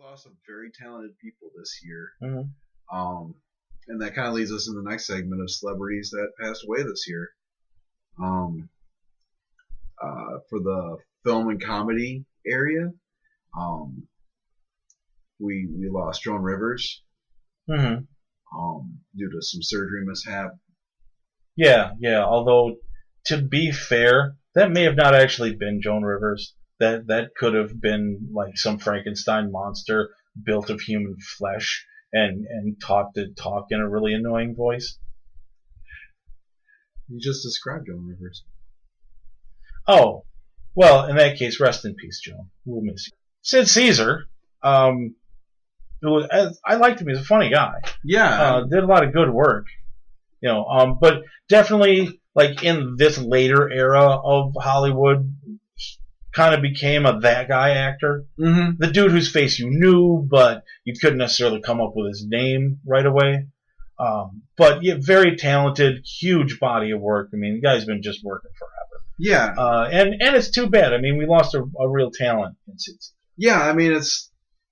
lost some very talented people this year. Mm-hmm. And that kind of leads us in the next segment of celebrities that passed away this year. Um, for the film and comedy area, um, we lost Joan Rivers Mm-hmm. due to some surgery mishap. Yeah. Although, to be fair, that may have not actually been Joan Rivers. That could have been like some Frankenstein monster built of human flesh and taught to talk in a really annoying voice. You just described Joan Rivers. Oh, well, in that case, rest in peace, Joan. We'll miss you. Sid Caesar, I liked him. He's a funny guy. Yeah. Did a lot of good work. But definitely, like, in this later era of Hollywood, kind of became a that guy actor. Mm-hmm. The dude whose face you knew, but you couldn't necessarily come up with his name right away. But yeah, very talented, huge body of work. I mean, the guy's been just working forever. Yeah. And it's too bad. I mean, we lost a real talent in Sid Caesar. Yeah, I mean,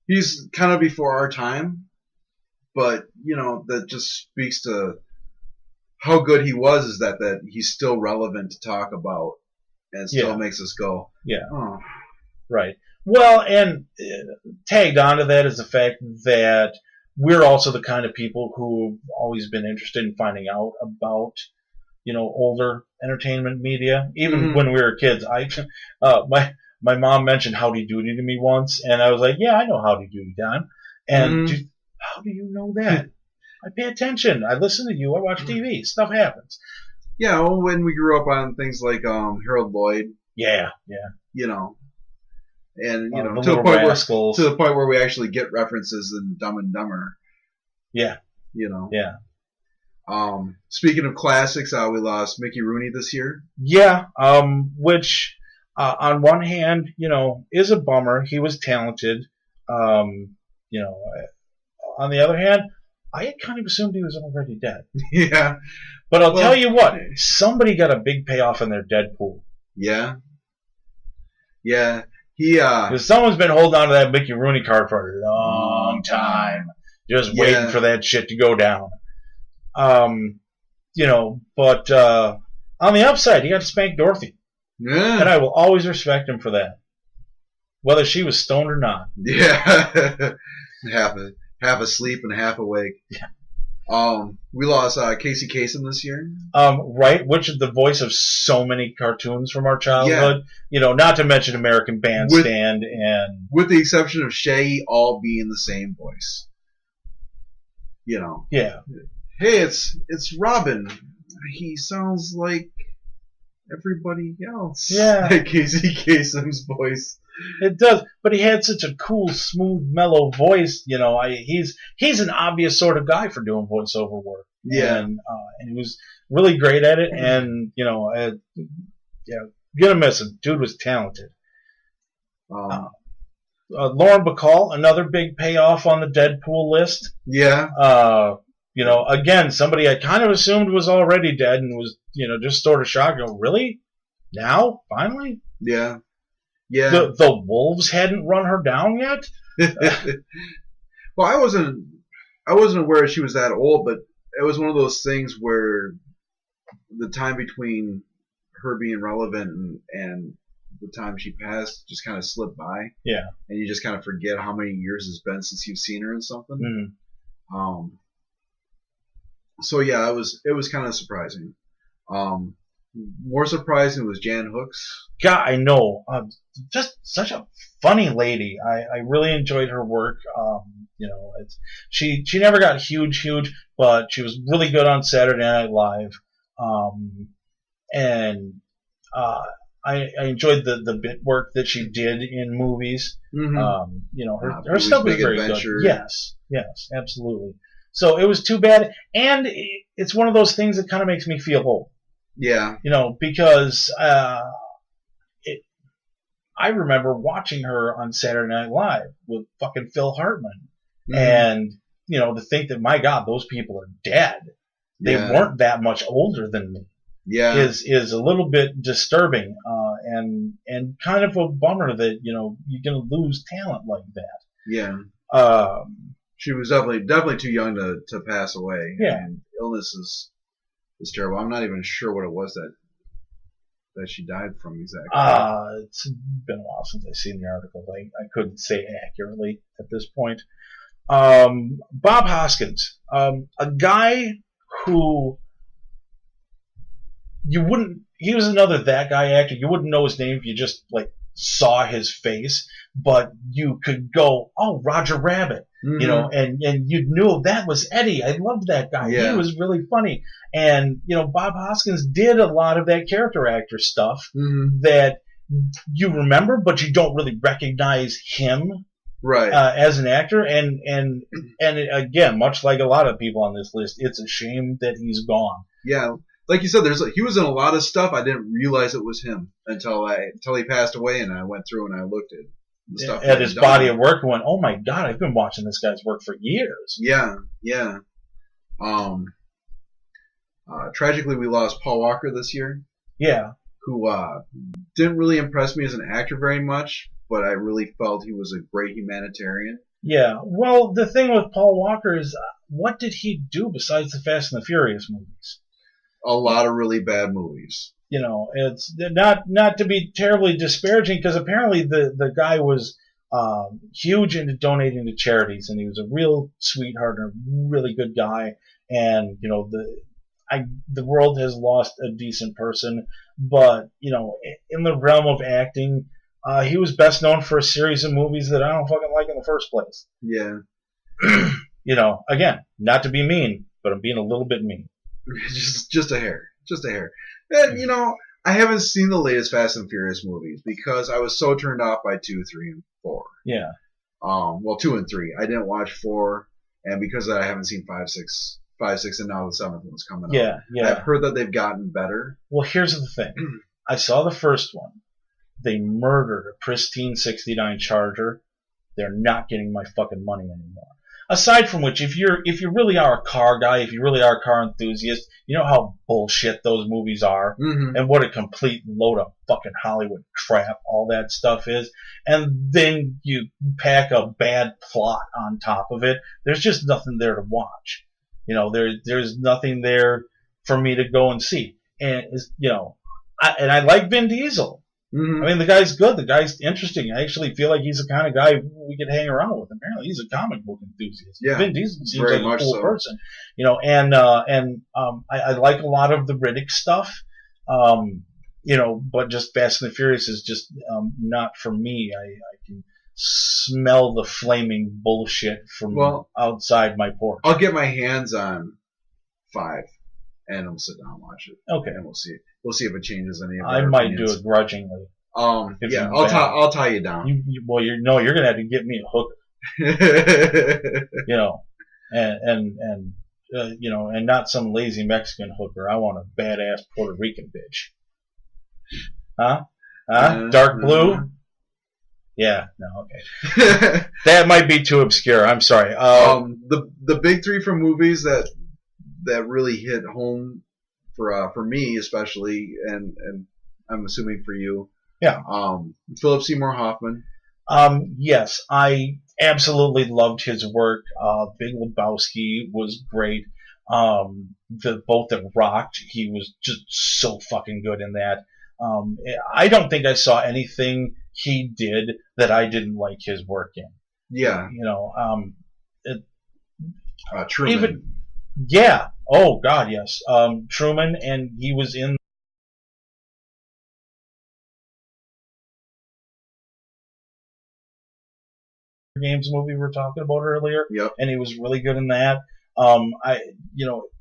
he's kind of before our time, but, that just speaks to how good he was, is that he's still relevant to talk about and still makes us go, yeah. Oh. Right. Well, and tagged onto that is the fact that we're also the kind of people who've always been interested in finding out about, older entertainment media. Even when we were kids, my mom mentioned Howdy Doody to me once, and I was like, yeah, I know Howdy Doody, Don. And how do you know that? I pay attention. I listen to you. I watch TV. Stuff happens. Yeah, well, when we grew up on things like Harold Lloyd. Yeah. And the to the point where we actually get references in Dumb and Dumber. Yeah. Yeah. Speaking of classics, we lost Mickey Rooney this year. Yeah. Which on one hand, is a bummer. He was talented. On the other hand, I had kind of assumed he was already dead. Yeah. But I'll tell you what, somebody got a big payoff in their Deadpool. Yeah. Yeah. Because someone's been holding on to that Mickey Rooney card for a long time. Just waiting for that shit to go down. But on the upside, he got to spank Dorothy. Yeah. And I will always respect him for that. Whether she was stoned or not. Yeah. half asleep and half awake. Yeah. We lost Casey Kasem this year. Right, which is the voice of so many cartoons from our childhood. Yeah. Not to mention American Bandstand and with the exception of Shaggy, all being the same voice. Yeah. Hey, it's Robin. He sounds like everybody else. Yeah. Casey Kasem's voice. It does, but he had such a cool, smooth, mellow voice. He's an obvious sort of guy for doing voiceover work. Yeah, and he was really great at it. And gonna miss him. Dude was talented. Lauren Bacall, another big payoff on the Deadpool list. Yeah. Again, somebody I kind of assumed was already dead and was, just sort of shocked. Really? Now? Finally? Yeah. Yeah. The wolves hadn't run her down yet? Well, I wasn't aware she was that old, but it was one of those things where the time between her being relevant and the time she passed just kind of slipped by. Yeah. And you just kind of forget how many years it's been since you've seen her in something. Mm-hmm. So yeah, it was kind of surprising. More surprising was Jan Hooks. God, I know. Just such a funny lady. I really enjoyed her work. She never got huge, but she was really good on Saturday Night Live. I enjoyed the bit work that she did in movies. Mm-hmm. Her stuff was very good. Yes, absolutely. So it was too bad, and it's one of those things that kind of makes me feel old. Yeah. Because I remember watching her on Saturday Night Live with fucking Phil Hartman. Mm-hmm. And, to think that, my God, those people are dead. They weren't that much older than me. Yeah. Is a little bit disturbing, and kind of a bummer that, you're going to lose talent like that. Yeah. She was definitely too young to pass away. Yeah. And illness is terrible. I'm not even sure what it was that she died from exactly. It's been a while since I've seen the article. I couldn't say accurately at this point. Bob Hoskins, a guy who he was another that guy actor. You wouldn't know his name if you just saw his face, but you could go, oh, Roger Rabbit, and you knew that was Eddie. I loved that guy. Yeah. He was really funny. And, Bob Hoskins did a lot of that character actor stuff that you remember, but you don't really recognize him right as an actor. And again, much like a lot of people on this list, it's a shame that he's gone. Yeah. Like you said, he was in a lot of stuff. I didn't realize it was him until he passed away, and I went through and I looked at the stuff at his body of work and went, "Oh my God, I've been watching this guy's work for years." Yeah. Tragically, we lost Paul Walker this year. Yeah. Who didn't really impress me as an actor very much, but I really felt he was a great humanitarian. Yeah. Well, the thing with Paul Walker is, what did he do besides the Fast and the Furious movies? A lot of really bad movies. It's not to be terribly disparaging, because apparently the guy was huge into donating to charities, and he was a real sweetheart and a really good guy. And the world has lost a decent person, but in the realm of acting, he was best known for a series of movies that I don't fucking like in the first place. Yeah. Again, not to be mean, but I'm being a little bit mean. Just a hair. And, I haven't seen the latest Fast and Furious movies because I was so turned off by 2, 3, and 4. Yeah. 2 and 3. I didn't watch 4, and because of that, I haven't seen 5, 6, and now the 7th one's coming up. Yeah. I've heard that they've gotten better. Well, here's the thing. I saw the first one. They murdered a pristine 69 Charger. They're not getting my fucking money anymore. Aside from which, if you really are a car guy, if you really are a car enthusiast, you know how bullshit those movies are, and what a complete load of fucking Hollywood crap all that stuff is, and then you pack a bad plot on top of it. There's just nothing there to watch. There's nothing there for me to go and see. And I like Vin Diesel. I mean, the guy's good. The guy's interesting. I actually feel like he's the kind of guy we could hang around with. Apparently, he's a comic book enthusiast. Yeah, Vin Diesel seems like a cool person. I like a lot of the Riddick stuff. But just Fast and the Furious is just not for me. I can smell the flaming bullshit from outside my porch. I'll get my hands on 5, and I'll sit down and watch it. Okay, and we'll see. We'll see if it changes any of our I might opinions. do it grudgingly. Yeah, I'll tie you down. You're gonna have to get me a hooker. And not some lazy Mexican hooker. I want a badass Puerto Rican bitch. Huh? Dark blue? Yeah, no, okay. That might be too obscure. I'm sorry. The big 3 from movies that really hit home for me especially, and I'm assuming for you. Yeah. Philip Seymour Hoffman. Yes, I absolutely loved his work. Big Lebowski was great. The Boat That Rocked, he was just so fucking good in that. I don't think I saw anything he did that I didn't like his work in. Yeah. Truman. Yeah. Oh God, yes. Truman, and he was in Games movie we were talking about earlier. Yep. And he was really good in that.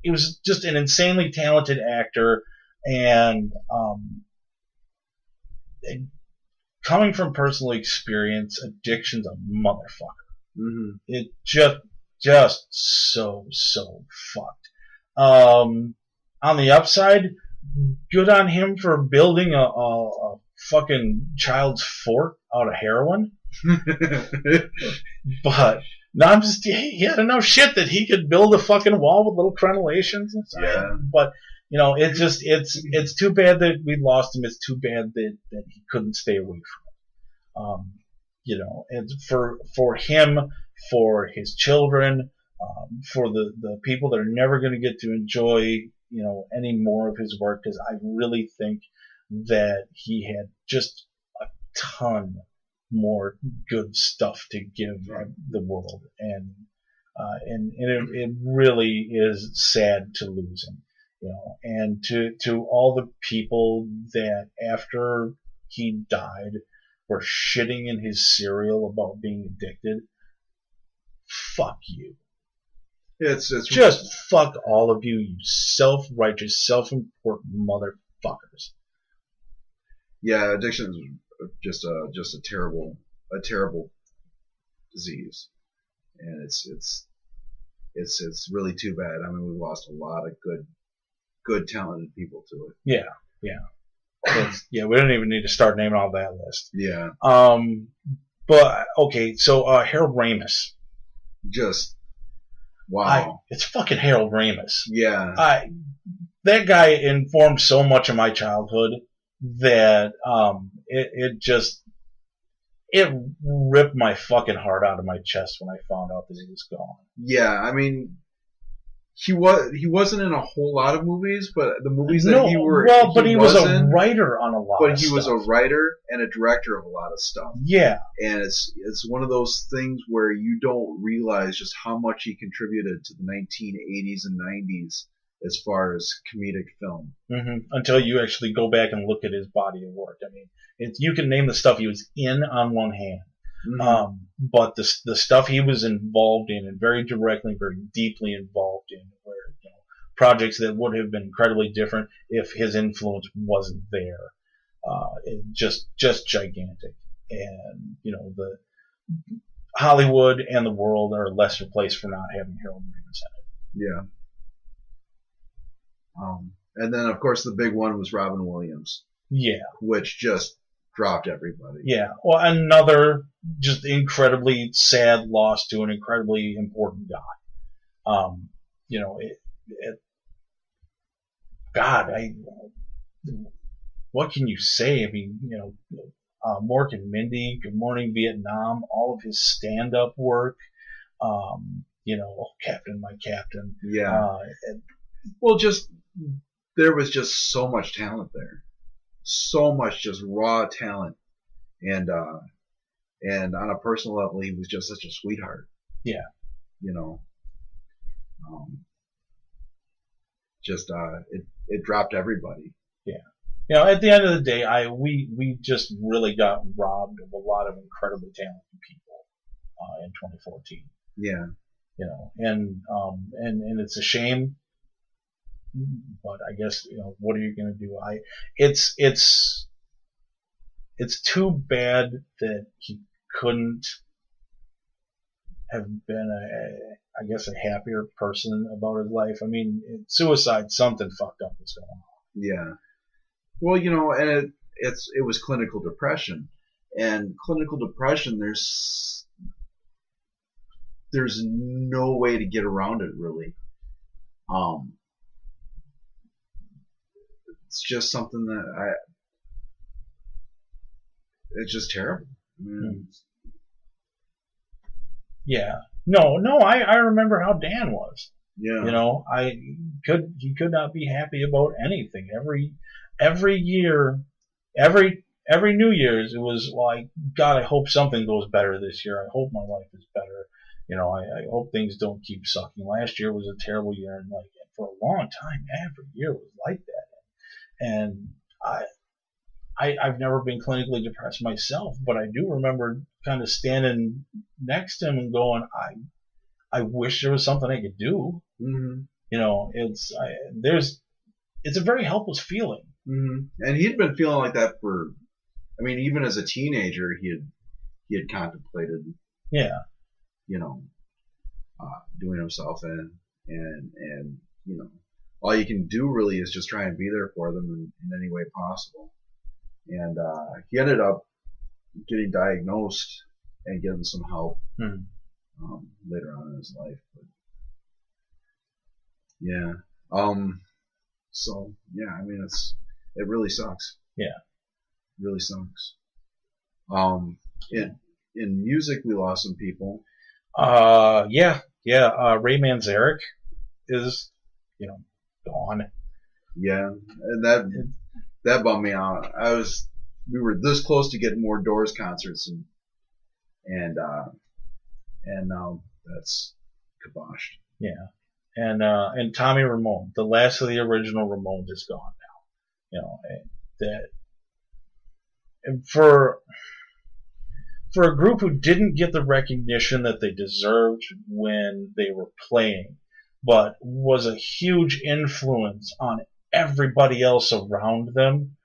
He was just an insanely talented actor, and coming from personal experience, addiction's a motherfucker. It just so fucked. On the upside, good on him for building a fucking child's fort out of heroin. But no, he had enough shit that he could build a fucking wall with little crenellations inside. Yeah. But it's too bad that we lost him. It's too bad that he couldn't stay away from it. and for him, for his children, for the people that are never going to get to enjoy, any more of his work, because I really think that he had just a ton more good stuff to give the world, and it really is sad to lose him, and to all the people that after he died were shitting in his cereal about being addicted. Fuck you. It's Just fuck all of you, you self-righteous, self-important motherfuckers. Yeah, addiction is just a terrible disease, and it's really too bad. I mean, we lost a lot of good talented people to it. Yeah. We don't even need to start naming all that list. Yeah. But okay, so Harold Ramis. Just wow. It's fucking Harold Ramis. Yeah. That guy informed so much of my childhood that it ripped my fucking heart out of my chest when I found out that he was gone. Yeah, I mean, he wasn't in a whole lot of movies, but the movies that he was a writer on a lot. But he was a writer and a director of a lot of stuff. Yeah, and it's one of those things where you don't realize just how much he contributed to the 1980s and 90s as far as comedic film. Until you actually go back and look at his body of work. I mean, you can name the stuff he was in on one hand. But the stuff he was involved in, and very directly, very deeply involved in, where projects that would have been incredibly different if his influence wasn't there, just gigantic. And the Hollywood and the world are a lesser place for not having Harold Ramis in it. Yeah. And then of course the big one was Robin Williams. Yeah. Which just dropped everybody. Yeah. Well, another just incredibly sad loss to an incredibly important guy. What can you say? I mean, Mork and Mindy, Good Morning Vietnam, all of his stand-up work, Captain, My Captain. Yeah. There was just so much talent there. So much just raw talent. And on a personal level, he was just such a sweetheart. Yeah. It dropped everybody. Yeah. At the end of the day, we just really got robbed of a lot of incredibly talented people in 2014. Yeah. And it's a shame, but I guess what are you going to do? It's too bad that he couldn't have been I guess a happier person about his life. I mean, suicide, something fucked up was going on. Yeah. Well, and it was clinical depression, and clinical depression, there's no way to get around it really. It's just something that it's just terrible. Yeah. No, I remember how Dan was. Yeah. He could not be happy about anything. Every year, every New Year's, it was like, God, I hope something goes better this year. I hope my life is better. I hope things don't keep sucking. Last year was a terrible year, and for a long time, every year was like that. And I've never been clinically depressed myself, but I do remember kind of standing next to him and going, I wish there was something I could do. It's a very helpless feeling. And he'd been feeling like that even as a teenager, he had contemplated, doing himself in, and all you can do really is just try and be there for them in any way possible. And he ended up getting diagnosed and getting some help later on in his life. But yeah. So yeah, I mean, it really sucks. Yeah. It really sucks. in music, we lost some people. Yeah. Ray Manzarek is, gone. Yeah, and that bummed me out. We were this close to getting more Doors concerts, and now that's kiboshed. Yeah. And Tommy Ramone, the last of the original Ramones, is gone now. And for a group who didn't get the recognition that they deserved when they were playing, but was a huge influence on everybody else around them,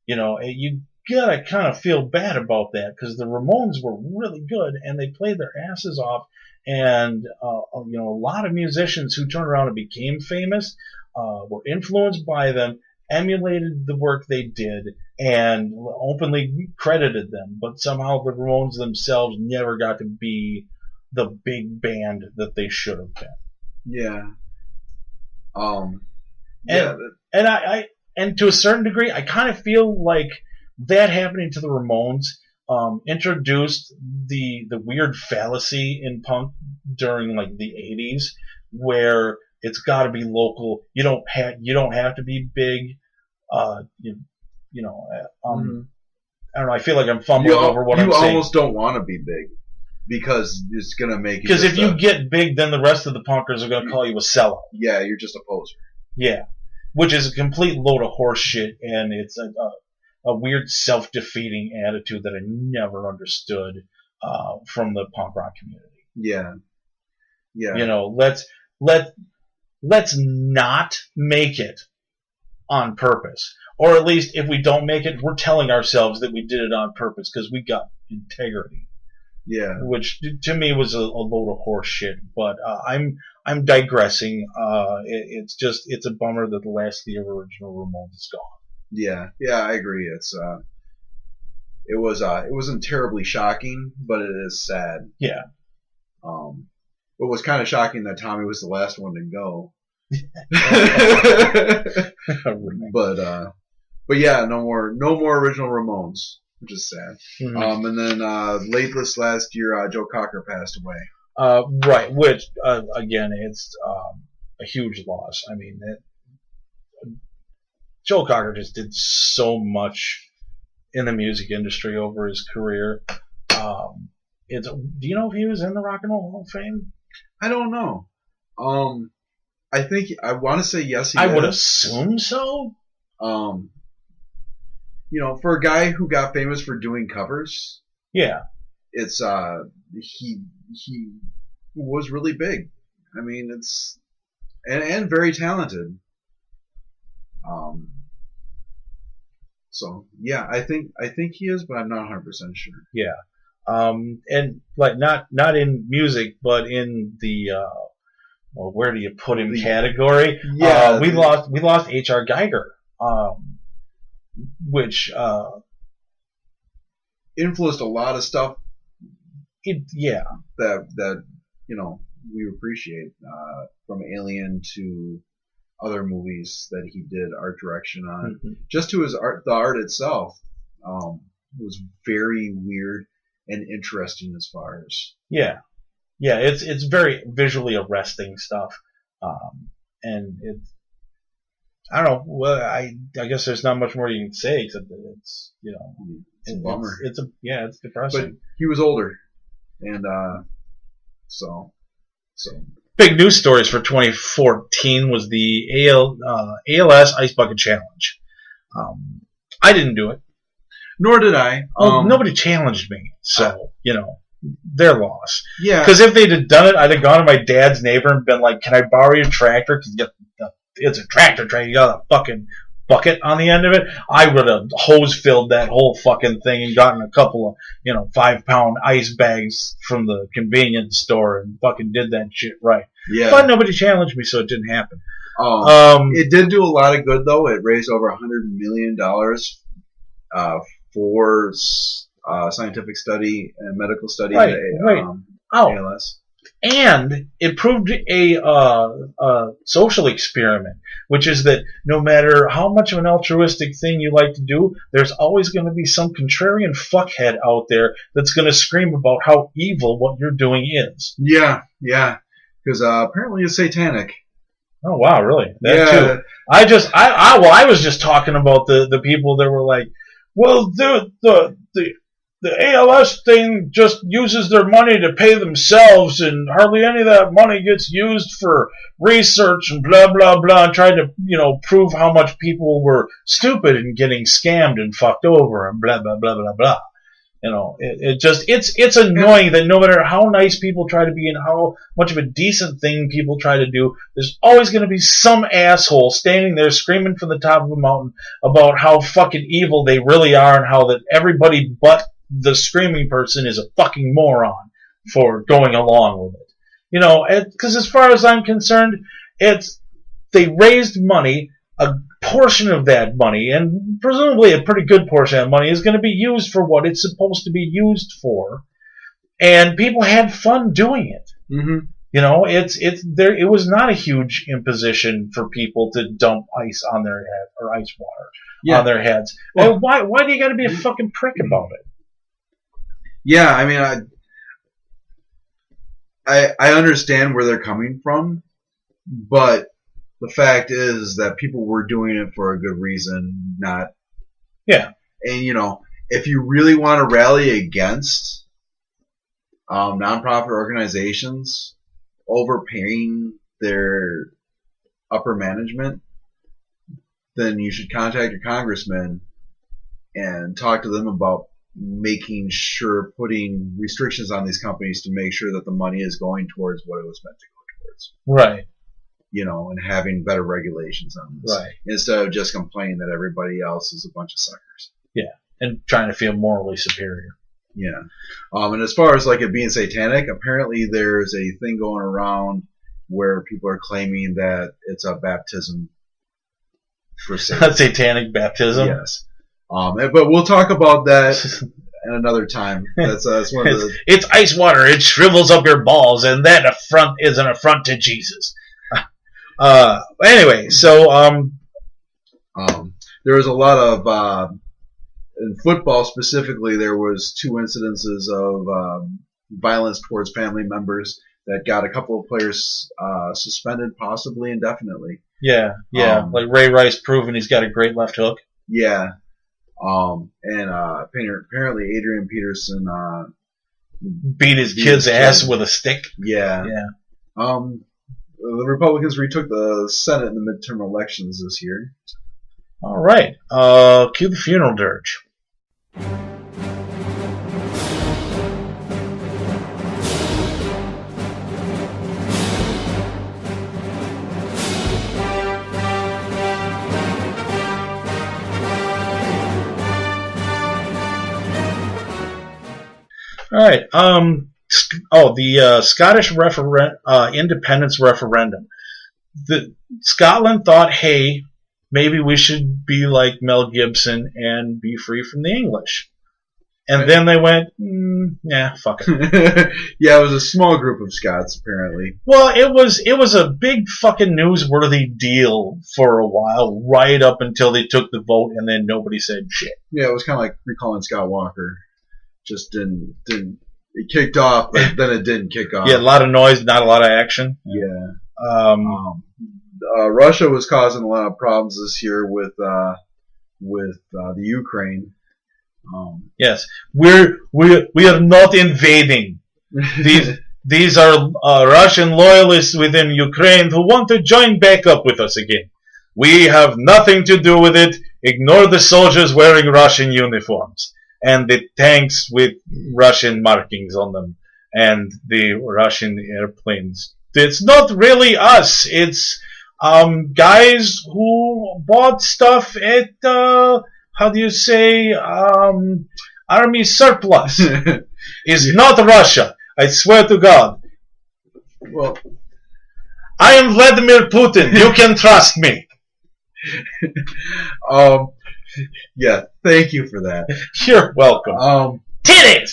you gotta kind of feel bad about that, because the Ramones were really good and they played their asses off, and a lot of musicians who turned around and became famous were influenced by them, emulated the work they did, and openly credited them, but somehow the Ramones themselves never got to be the big band that they should have been. Yeah. And to a certain degree, I kind of feel like that happening to the Ramones introduced the weird fallacy in punk during like the 80s, where it's got to be local. You don't have to be big. I don't know. I feel like I'm fumbling over what I'm saying. You almost don't want to be big because it's gonna make you. Because if you get big, then the rest of the punkers are gonna call you a sellout. Yeah, you're just a poser. Yeah, which is a complete load of horse shit, and it's a weird self-defeating attitude that I never understood from the punk rock community. Yeah. Let's not make it on purpose. Or at least if we don't make it, we're telling ourselves that we did it on purpose because we got integrity. Yeah. Which to me was a load of horse shit. But I'm digressing. It's a bummer that the last of the original Ramones is gone. Yeah, I agree. It wasn't terribly shocking, but it is sad. Yeah. It was kind of shocking that Tommy was the last one to go. But yeah, no more original Ramones, which is sad. Mm-hmm. And then late this last year, Joe Cocker passed away. Right, which again, it's a huge loss. I mean, Joe Cocker just did so much in the music industry over his career. Do you know if he was in the Rock and Roll Hall of Fame? I don't know. I want to say yes. I would assume so. For a guy who got famous for doing covers, yeah, it's he was really big. I mean, it's and very talented. So yeah, I think he is, but I'm not 100% sure. Yeah. And like not in music, but in the where do you put him category? Yeah, we lost H.R. Geiger, which influenced a lot of stuff. That we appreciate, from Alien to other movies that he did art direction on. Mm-hmm. Just to his art, the art itself was very weird and interesting as far as it's very visually arresting stuff, and it's I don't know. Well, I guess there's not much more you can say except that it's a bummer. It's depressing. But he was older, and so big news stories for 2014 was the ALS Ice Bucket Challenge. I didn't do it. Nor did I. Nobody challenged me, so their loss. Yeah. Because if they'd have done it, I'd have gone to my dad's neighbor and been like, "Can I borrow your tractor? Because it's a tractor trailer. You got a fucking bucket on the end of it." I would have hose filled that whole fucking thing and gotten a couple of 5-pound ice bags from the convenience store and fucking did that shit right. Yeah. But nobody challenged me, so it didn't happen. It did do a lot of good though. It raised over $100 million for scientific study and medical study. Right. ALS. And it proved a social experiment, which is that no matter how much of an altruistic thing you like to do, there's always going to be some contrarian fuckhead out there that's going to scream about how evil what you're doing is. Yeah. Because apparently it's satanic. Oh wow, really? That too. I was just talking about the people that were like, well, the ALS thing just uses their money to pay themselves, and hardly any of that money gets used for research and blah blah blah, and tried to prove how much people were stupid and getting scammed and fucked over and blah blah blah blah blah. It's annoying that no matter how nice people try to be and how much of a decent thing people try to do, there's always going to be some asshole standing there screaming from the top of a mountain about how fucking evil they really are and how that everybody but the screaming person is a fucking moron for going along with it. Because as far as I'm concerned, they raised money. A portion of that money, and presumably a pretty good portion of that money, is going to be used for what it's supposed to be used for, and people had fun doing it. Mm-hmm. It was not a huge imposition for people to dump ice on their head or ice water on their heads. Well, why do you got to be a fucking prick about it? Yeah, I mean, I understand where they're coming from, but the fact is that people were doing it for a good reason, not... Yeah. And, if you really want to rally against nonprofit organizations overpaying their upper management, then you should contact your congressman and talk to them about making sure, putting restrictions on these companies to make sure that the money is going towards what it was meant to go towards. Right. And having better regulations on this. Right. Instead of just complaining that everybody else is a bunch of suckers. Yeah. And trying to feel morally superior. Yeah. And as far as like it being satanic, apparently there's a thing going around where people are claiming that it's a baptism for Satan. A satanic baptism? Yes. But we'll talk about that at another time. That's one of the... It's ice water. It shrivels up your balls, and that affront is an affront to Jesus. Anyway, so there was a lot of in football specifically. There was 2 incidences of violence towards family members that got a couple of players suspended, possibly indefinitely. Yeah, like Ray Rice proving he's got a great left hook. Yeah, and apparently Adrian Peterson beat his kid's ass with a stick. Yeah. The Republicans retook the Senate in the midterm elections this year. All right. Cue the funeral dirge. All right. The Scottish independence referendum. Scotland thought, hey, maybe we should be like Mel Gibson and be free from the English. And then they went, fuck it. Yeah, it was a small group of Scots, apparently. Well, it was a big fucking newsworthy deal for a while, right up until they took the vote, and then nobody said shit. Yeah, it was kind of like recalling Scott Walker. Just didn't. It kicked off, but then it didn't kick off. Yeah, a lot of noise, not a lot of action. Yeah. Russia was causing a lot of problems this year with the Ukraine. Yes, we are not invading. These are Russian loyalists within Ukraine who want to join back up with us again. We have nothing to do with it. Ignore the soldiers wearing Russian uniforms and the tanks with Russian markings on them and the Russian airplanes. It's not really us. It's guys who bought stuff at army surplus. Is not Russia. I swear to God. Well, I am Vladimir Putin. You can trust me. Yeah, thank you for that. You're welcome. Titties!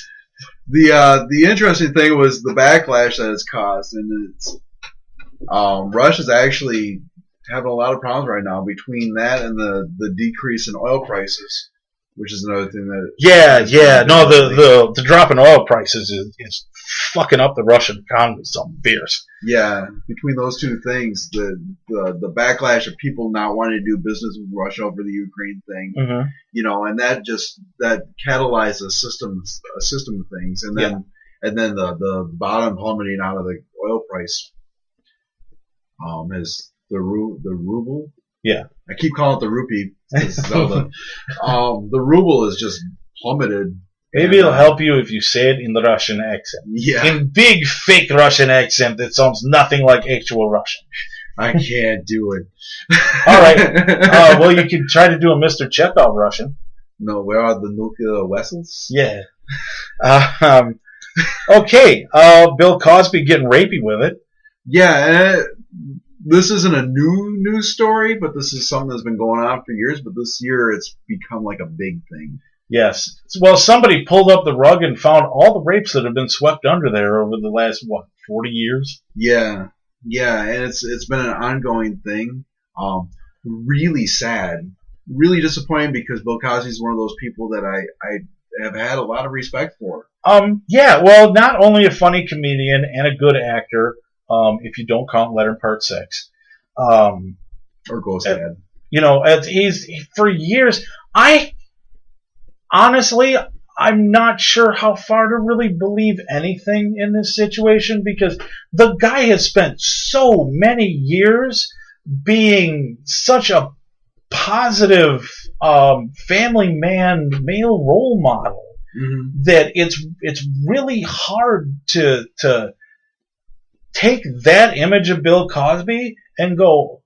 The interesting thing was the backlash that it's caused, and it's Russia's actually having a lot of problems right now between that and the decrease in oil prices, which is another thing that No, the drop in oil prices is fucking up the Russian economy some fierce. Yeah, between those two things, the backlash of people not wanting to do business with Russia over the Ukraine thing, and that catalyzed a system of things, and then the bottom plummeting out of the oil price is the ruble. Yeah, I keep calling it the rupee. The ruble is just plummeted. Maybe it'll help you if you say it in the Russian accent. Yeah. In big, fake Russian accent that sounds nothing like actual Russian. I can't do it. All right. Well, you can try to do a Mr. Chekhov Russian. No, where are the nuclear vessels? Yeah. Okay. Bill Cosby getting rapey with it. Yeah. This isn't a new news story, but this is something that's been going on for years. But this year, it's become like a big thing. Yes. Well, somebody pulled up the rug and found all the rapes that have been swept under there over the last 40 years. Yeah, and it's been an ongoing thing. Really sad, really disappointing because Bill Cosby is one of those people that I have had a lot of respect for. Yeah. Well, not only a funny comedian and a good actor. If you don't count Letter Part 6, or Ghost Dad. He's for years. Honestly, I'm not sure how far to really believe anything in this situation because the guy has spent so many years being such a positive family man, male role model that it's really hard to take that image of Bill Cosby and go,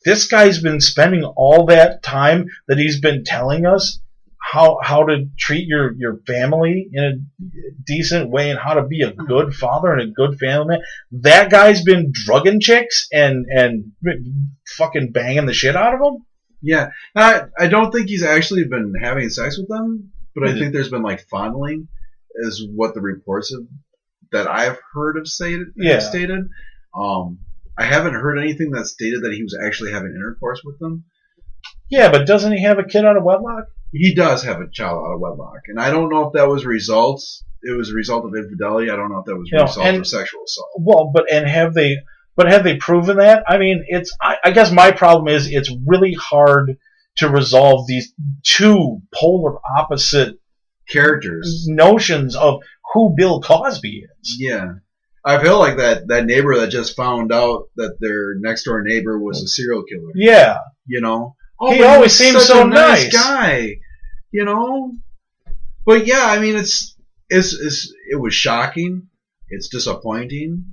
this guy's been spending all that time that he's been telling us how to treat your family in a decent way and how to be a good father and a good family man. That guy's been drugging chicks and fucking banging the shit out of them. Yeah, I don't think he's actually been having sex with them, but I think there's been like fondling, is what the reports that I've heard have stated. I haven't heard anything that stated that he was actually having intercourse with them. Yeah, but doesn't he have a kid out of wedlock? He does have a child out of wedlock, and I don't know if that was results. It was a result of infidelity. I don't know if that was a result of sexual assault. Well, have they proven that? I mean, I guess my problem is it's really hard to resolve these two polar opposite characters notions of who Bill Cosby is. Yeah. I feel like that neighbor that just found out that their next door neighbor was a serial killer. Yeah. Oh, he always seems so nice guy. But yeah, I mean, it was shocking. It's disappointing.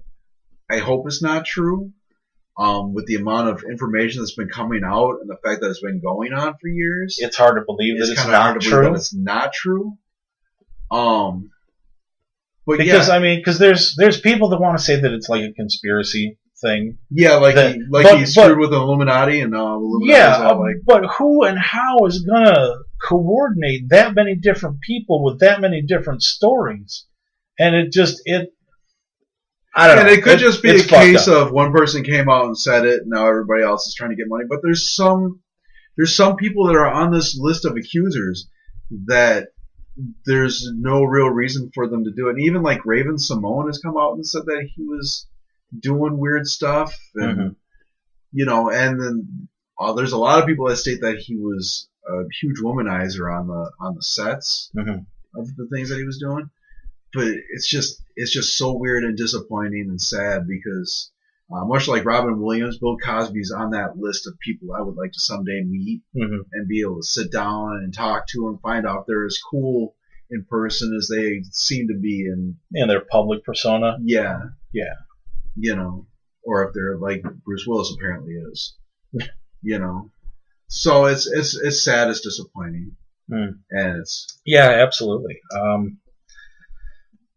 I hope it's not true. With the amount of information that's been coming out and the fact that it's been going on for years, it's hard to believe that it's not true. That it's not true. But because there's people that want to say that it's like a conspiracy thing. Yeah, he screwed with the Illuminati and but who and how is gonna coordinate that many different people with that many different stories? And I don't know. And it could just be a case of one person came out and said it, and now everybody else is trying to get money. But there's some people that are on this list of accusers that there's no real reason for them to do it. And even like Raven Simone has come out and said that he was doing weird stuff, and and then there's a lot of people that state that he was a huge womanizer on the sets of the things that he was doing. But it's just so weird and disappointing and sad because much like Robin Williams, Bill Cosby's on that list of people I would like to someday meet and be able to sit down and talk to and find out if they're as cool in person as they seem to be in their public persona. Yeah. Yeah. Or if they're like Bruce Willis apparently is. So it's sad, it's disappointing. And it's absolutely.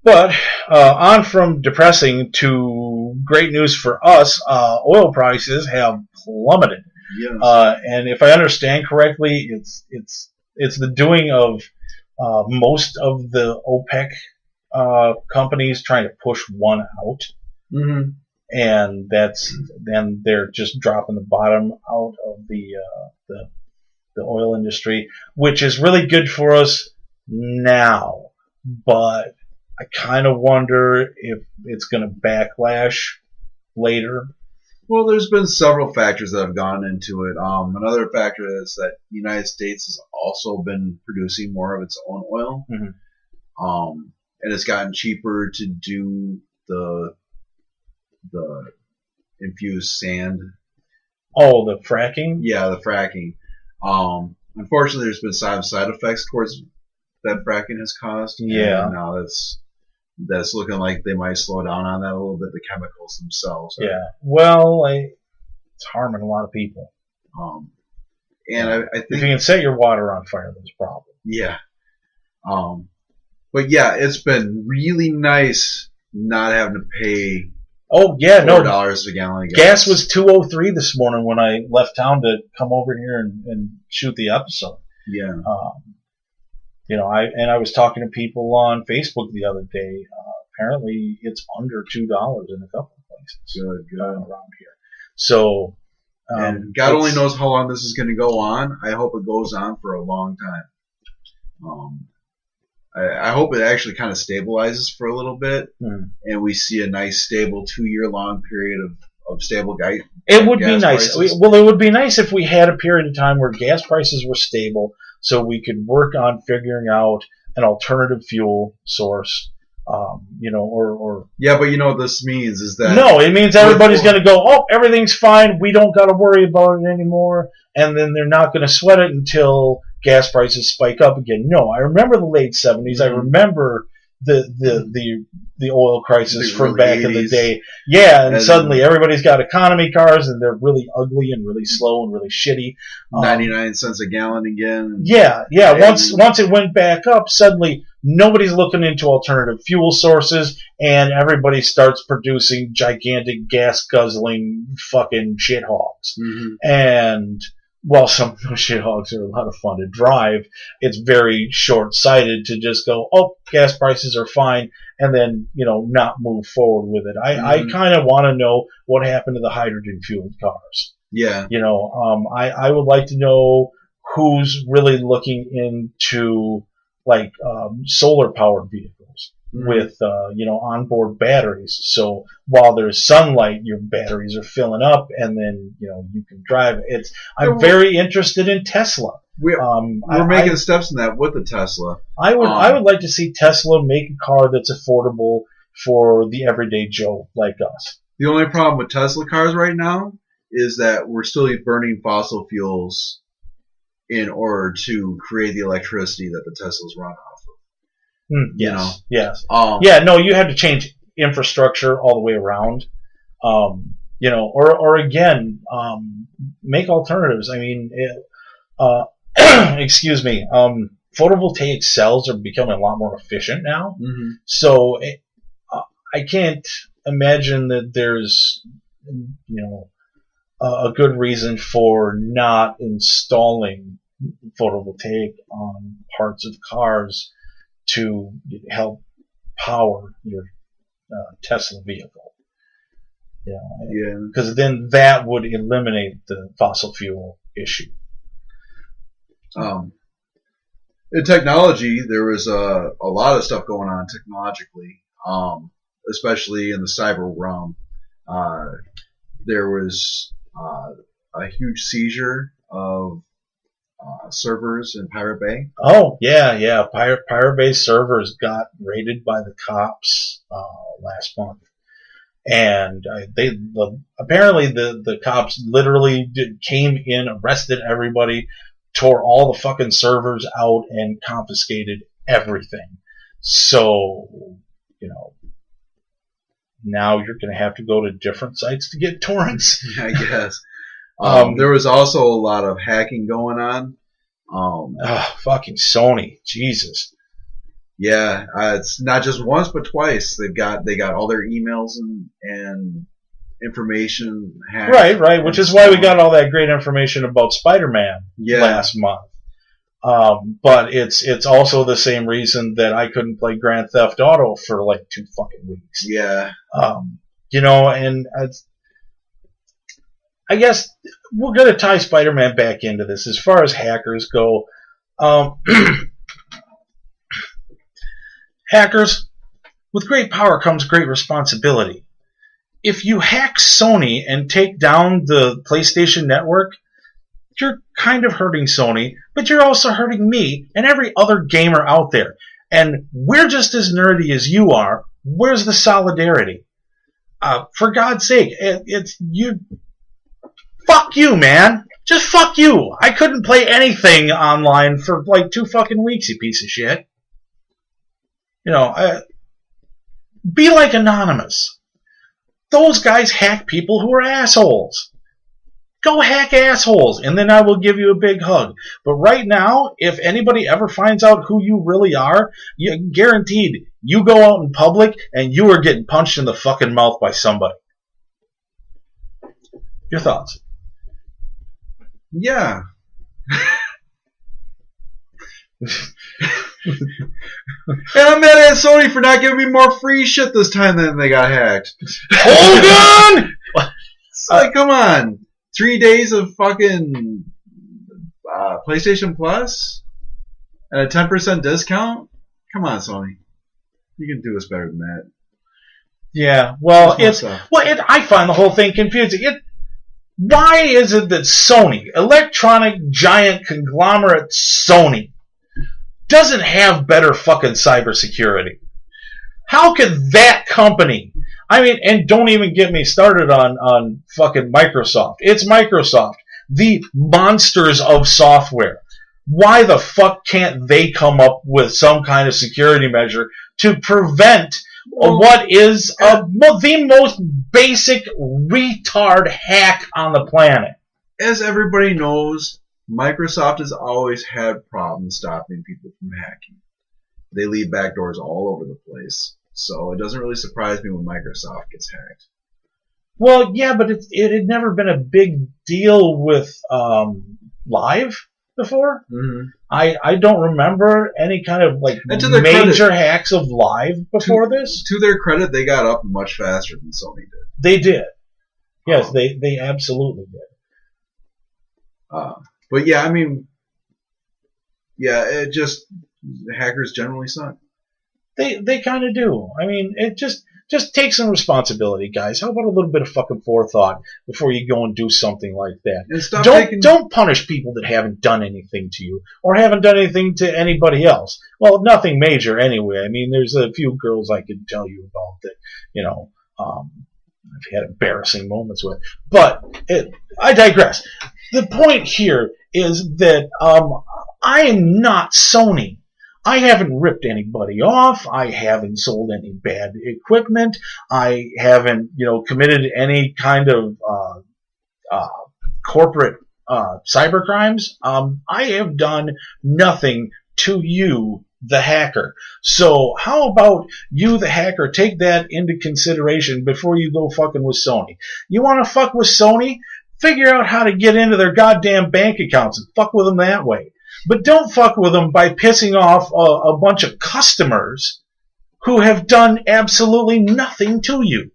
But on from depressing to great news for us, oil prices have plummeted. Yes. And if I understand correctly, it's the doing of most of the OPEC companies trying to push one out, Mm-hmm. and then they're just dropping the bottom out of the oil industry, which is really good for us now, but I kind of wonder if it's going to backlash later. Well, there's been several factors that have gone into it. Another factor is that the United States has also been producing more of its own oil, and it's gotten cheaper to do the infused sand. Oh, the fracking? Yeah, the fracking. Unfortunately, there's been some side effects towards that fracking has caused. Yeah. And now that's looking like they might slow down on that a little bit. The chemicals themselves. Yeah. Well, it's harming a lot of people. And I think if you can set your water on fire, there's a problem. Yeah. But yeah, it's been really nice not having to pay. Oh yeah, $4 a gallon. Gas was $2.03 this morning when I left town to come over here and shoot the episode. Yeah. I was talking to people on Facebook the other day. Apparently, it's under $2 in a couple of places. Good. Around here. So, and God only knows how long this is going to go on. I hope it goes on for a long time. I hope it actually kind of stabilizes for a little bit, and we see a nice, stable 2-year-long period of stable gas. It would be nice. It would be nice if we had a period of time where gas prices were stable, so we could work on figuring out an alternative fuel source. Yeah, but you know what this means is that no, it means everybody's going to go, oh, everything's fine, we don't got to worry about it anymore, and then they're not going to sweat it until gas prices spike up again. No, I remember the late 70s. I remember the oil crisis from back 80s. In the day. Yeah, and suddenly everybody's got economy cars, and they're really ugly and really slow and really shitty. 99 cents a gallon again. Yeah. Once it went back up, suddenly nobody's looking into alternative fuel sources, and everybody starts producing gigantic gas-guzzling fucking shithogs. And while some of those shithogs are a lot of fun to drive, it's very short-sighted to just go, oh, gas prices are fine, and then, not move forward with it. I kind of want to know what happened to the hydrogen-fueled cars. Yeah. I would like to know who's really looking into solar-powered vehicles with onboard batteries. So while there's sunlight, your batteries are filling up, and then you can drive. I'm very interested in Tesla. We're making steps in that with the Tesla. I would like to see Tesla make a car that's affordable for the everyday Joe like us. The only problem with Tesla cars right now is that we're still burning fossil fuels in order to create the electricity that the Teslas run off of. Yes. You have to change infrastructure all the way around. Or again, make alternatives. I mean, excuse me. Photovoltaic cells are becoming a lot more efficient now. So I can't imagine that there's, a good reason for not installing photovoltaic on parts of cars to help power your Tesla vehicle. Because then that would eliminate the fossil fuel issue. In technology, there was a lot of stuff going on technologically, especially in the cyber realm. There was a huge seizure of servers in Pirate Bay. Oh, yeah. Pirate Bay servers got raided by the cops last month. And apparently the cops literally came in, arrested everybody, tore all the fucking servers out, and confiscated everything. So, now you're going to have to go to different sites to get torrents. I guess. There was also a lot of hacking going on. Fucking Sony, Jesus. Yeah, it's not just once but twice. They got all their emails and information hacked. Right. Which is why we got all that great information about Spider-Man last month. But it's also the same reason that I couldn't play Grand Theft Auto for like 2 fucking weeks. Yeah. And I guess we're going to tie Spider-Man back into this. As far as hackers go, hackers, with great power comes great responsibility. If you hack Sony and take down the PlayStation Network, you're kind of hurting Sony, but you're also hurting me and every other gamer out there. And we're just as nerdy as you are. Where's the solidarity? For God's sake, it's you. Fuck you, man. Just fuck you. I couldn't play anything online for like 2 fucking weeks, you piece of shit. Be like Anonymous. Those guys hack people who are assholes. Go hack assholes, and then I will give you a big hug. But right now, if anybody ever finds out who you really are, guaranteed, you go out in public and you are getting punched in the fucking mouth by somebody. Your thoughts? Yeah. And I'm mad at Sony for not giving me more free shit this time than they got hacked. Hold on! It's like, come on. 3 days of fucking PlayStation Plus and a 10% discount? Come on, Sony. You can do us better than that. Yeah, well, I find the whole thing confusing. Why is it that Sony, electronic giant conglomerate Sony, doesn't have better fucking cybersecurity? How could that company... I mean, and don't even get me started on fucking Microsoft. It's Microsoft, the monsters of software. Why the fuck can't they come up with some kind of security measure to prevent what is the most basic retard hack on the planet? As everybody knows, Microsoft has always had problems stopping people from hacking. They leave backdoors all over the place. So it doesn't really surprise me when Microsoft gets hacked. Well, yeah, but it had never been a big deal with Live before. Mm-hmm. I don't remember any kind of like major hacks of Live before this. To their credit, they got up much faster than Sony did. They did. Yes, they absolutely did. But yeah, I mean, yeah, it just hackers generally suck. They kind of do. I mean, it just take some responsibility, guys. How about a little bit of fucking forethought before you go and do something like that? Don't punish people that haven't done anything to you or haven't done anything to anybody else. Well, nothing major anyway. I mean, there's a few girls I could tell you about that, I've had embarrassing moments with. But I digress. The point here is that I am not Sony. I haven't ripped anybody off. I haven't sold any bad equipment. I haven't, committed any kind of corporate cyber crimes. I have done nothing to you, the hacker. So how about you, the hacker, take that into consideration before you go fucking with Sony. You want to fuck with Sony? Figure out how to get into their goddamn bank accounts and fuck with them that way. But don't fuck with them by pissing off a bunch of customers who have done absolutely nothing to you.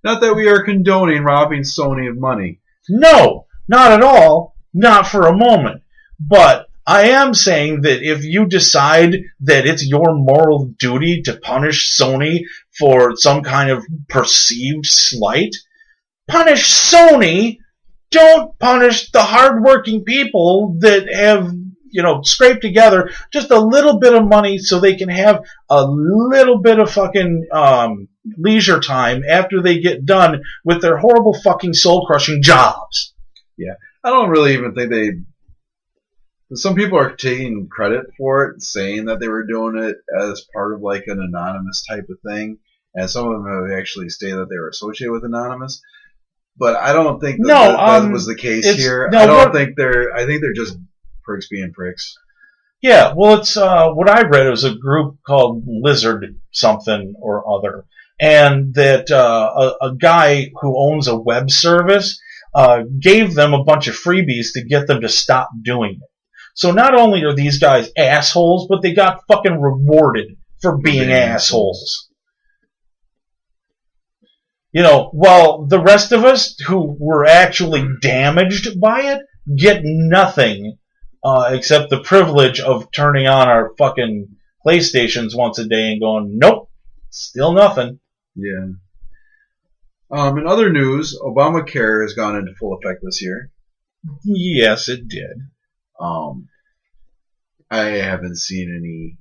Not that we are condoning robbing Sony of money. No, not at all. Not for a moment. But I am saying that if you decide that it's your moral duty to punish Sony for some kind of perceived slight, punish Sony. Don't punish the hardworking people that have scrape together just a little bit of money so they can have a little bit of fucking leisure time after they get done with their horrible fucking soul-crushing jobs. Yeah. I don't really even think some people are taking credit for it, saying that they were doing it as part of like an anonymous type of thing, and some of them have actually stated that they were associated with Anonymous. But I don't think that was the case here. I think they're just pricks being pricks. Yeah, well, it's what I read was a group called Lizard something or other, and that a guy who owns a web service gave them a bunch of freebies to get them to stop doing it. So not only are these guys assholes, but they got fucking rewarded for being assholes. You know, while the rest of us who were actually damaged by it get nothing except the privilege of turning on our fucking PlayStations once a day and going, nope, still nothing. Yeah. In other news, Obamacare has gone into full effect this year. Yes, it did. I haven't seen any.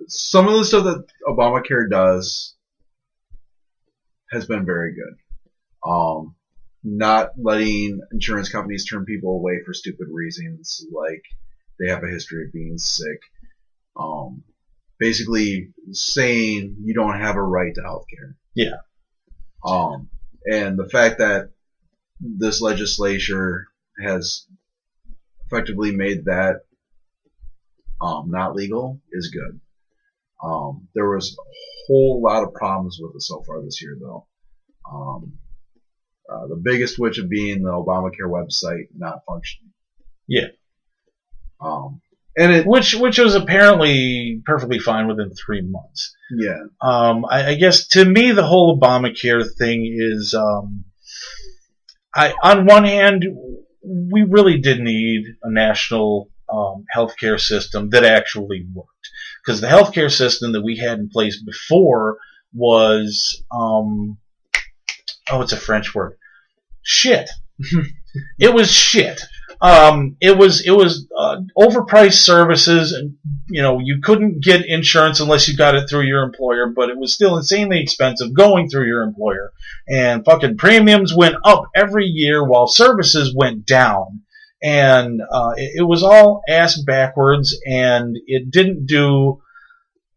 Some of the stuff that Obamacare does has been very good. Not letting insurance companies turn people away for stupid reasons, like they have a history of being sick. Basically saying you don't have a right to health care. Yeah. And the fact that this legislature has effectively made that not legal is good. There was a whole lot of problems with it so far this year, though. The biggest which of being the Obamacare website not functioning. Yeah. And which was apparently perfectly fine within 3 months. Yeah. I guess to me the whole Obamacare thing is, on one hand, we really did need a national healthcare system that actually worked, because the healthcare system that we had in place before was, it's a French word, shit. It was shit. It was overpriced services, and you couldn't get insurance unless you got it through your employer, but it was still insanely expensive going through your employer, and fucking premiums went up every year while services went down, and it was all ass backwards, and it didn't do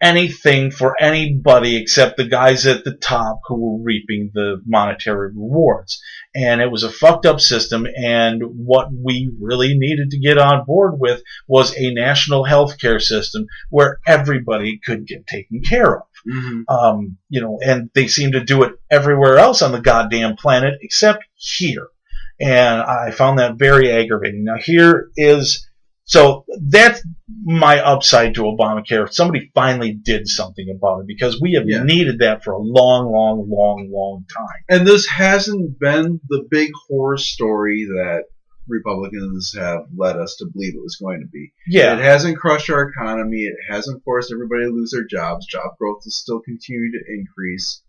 anything for anybody except the guys at the top who were reaping the monetary rewards. And it was a fucked up system, and what we really needed to get on board with was a national healthcare system where everybody could get taken care of. Mm-hmm. And they seem to do it everywhere else on the goddamn planet except here. And I found that very aggravating. Now so that's my upside to Obamacare. Somebody finally did something about it, because we have needed that for a long, long, long, long time. And this hasn't been the big horror story that Republicans have led us to believe it was going to be. Yeah. It hasn't crushed our economy. It hasn't forced everybody to lose their jobs. Job growth is still continuing to increase.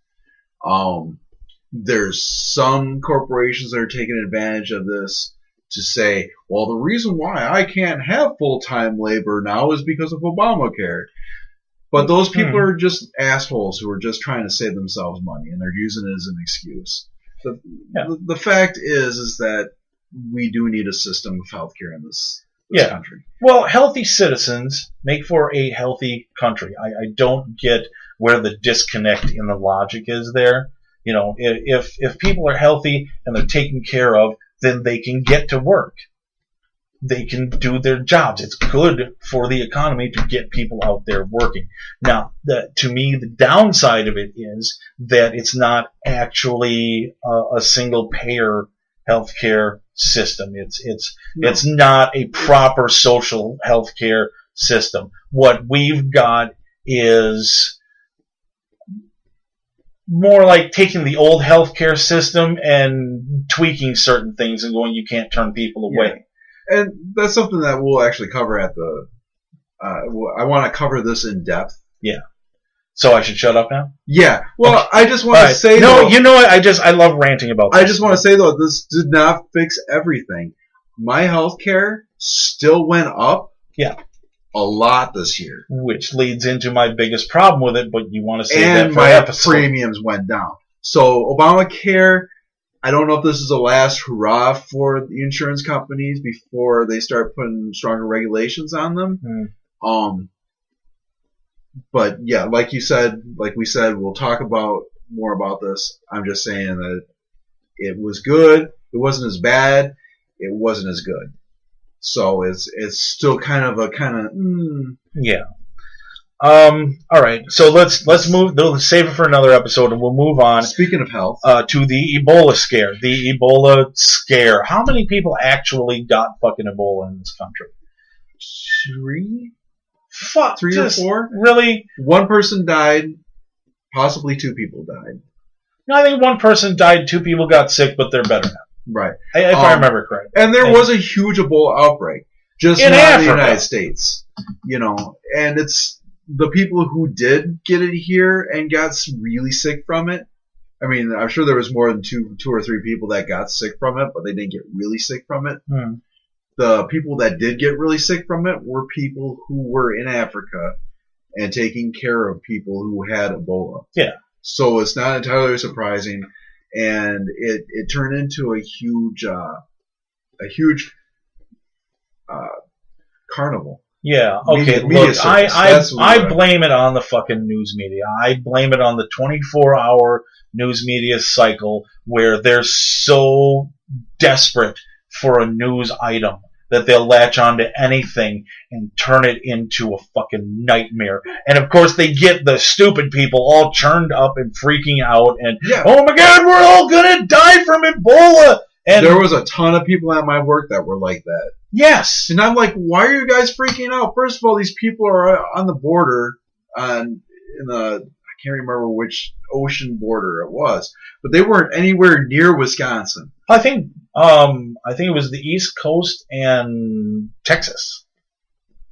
There's some corporations that are taking advantage of this to say, well, the reason why I can't have full-time labor now is because of Obamacare. But those people are just assholes who are just trying to save themselves money, and they're using it as an excuse. The fact is that we do need a system of healthcare in this country. Well, healthy citizens make for a healthy country. I don't get where the disconnect in the logic is there. If people are healthy and they're taken care of, then they can get to work. They can do their jobs. It's good for the economy to get people out there working. Now, to me, the downside of it is that it's not actually a single-payer healthcare system. It's not a proper social healthcare system. What we've got is more like taking the old healthcare system and tweaking certain things and going, you can't turn people away. Yeah. And that's something that we'll actually cover at the. I want to cover this in depth. Yeah. So I should shut up now? Yeah. Well, okay. I just want to say. No, I love ranting about this. I just want to say, though, this did not fix everything. My healthcare still went up. Yeah. A lot this year. Which leads into my biggest problem with it, but you want to say that for my episode. Premiums went down. So Obamacare, I don't know if this is a last hurrah for the insurance companies before they start putting stronger regulations on them. But yeah, like we said, we'll talk more about this. I'm just saying that it was good. It wasn't as bad. It wasn't as good. So it's still kind of yeah. All right, so let's move. Let's save it for another episode, and we'll move on. Speaking of health, to the Ebola scare. The Ebola scare. How many people actually got fucking Ebola in this country? Three or four? Really? One person died. Possibly two people died. No, I think one person died. 2 people got sick, but they're better now. Right. If I remember correctly. And there was a huge Ebola outbreak, just in not Africa. in the United States. And it's the people who did get it here and got really sick from it. I mean, I'm sure there was more than two or three people that got sick from it, but they didn't get really sick from it. The people that did get really sick from it were people who were in Africa and taking care of people who had Ebola. Yeah. So it's not entirely surprising, and it turned into a huge carnival. Yeah. Okay. Media Look, circus. I blame it on the fucking news media. I blame it on the 24-hour news media cycle where they're so desperate for a news item that they'll latch onto anything and turn it into a fucking nightmare. And of course they get the stupid people all churned up and freaking out and, oh my God, we're all gonna die from Ebola! And there was a ton of people at my work that were like that. Yes. And I'm like, why are you guys freaking out? First of all, these people are on the border, I can't remember which ocean border it was, but they weren't anywhere near Wisconsin. I think it was the East Coast and Texas,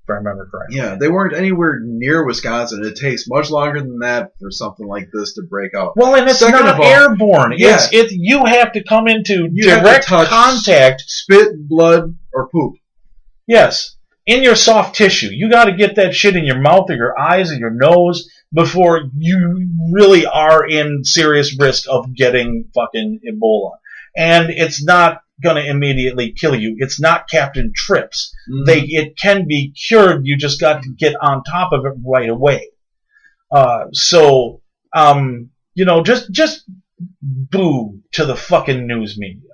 if I remember correctly. Yeah, they weren't anywhere near Wisconsin. It takes much longer than that for something like this to break out. Well, and it's not airborne. Yeah. You have to come into direct contact. Spit, blood, or poop. Yes. In your soft tissue. You got to get that shit in your mouth or your eyes or your nose before you really are in serious risk of getting fucking Ebola. And it's not going to immediately kill you. It's not Captain Trips. It can be cured. You just got to get on top of it right away. Just boo to the fucking news media.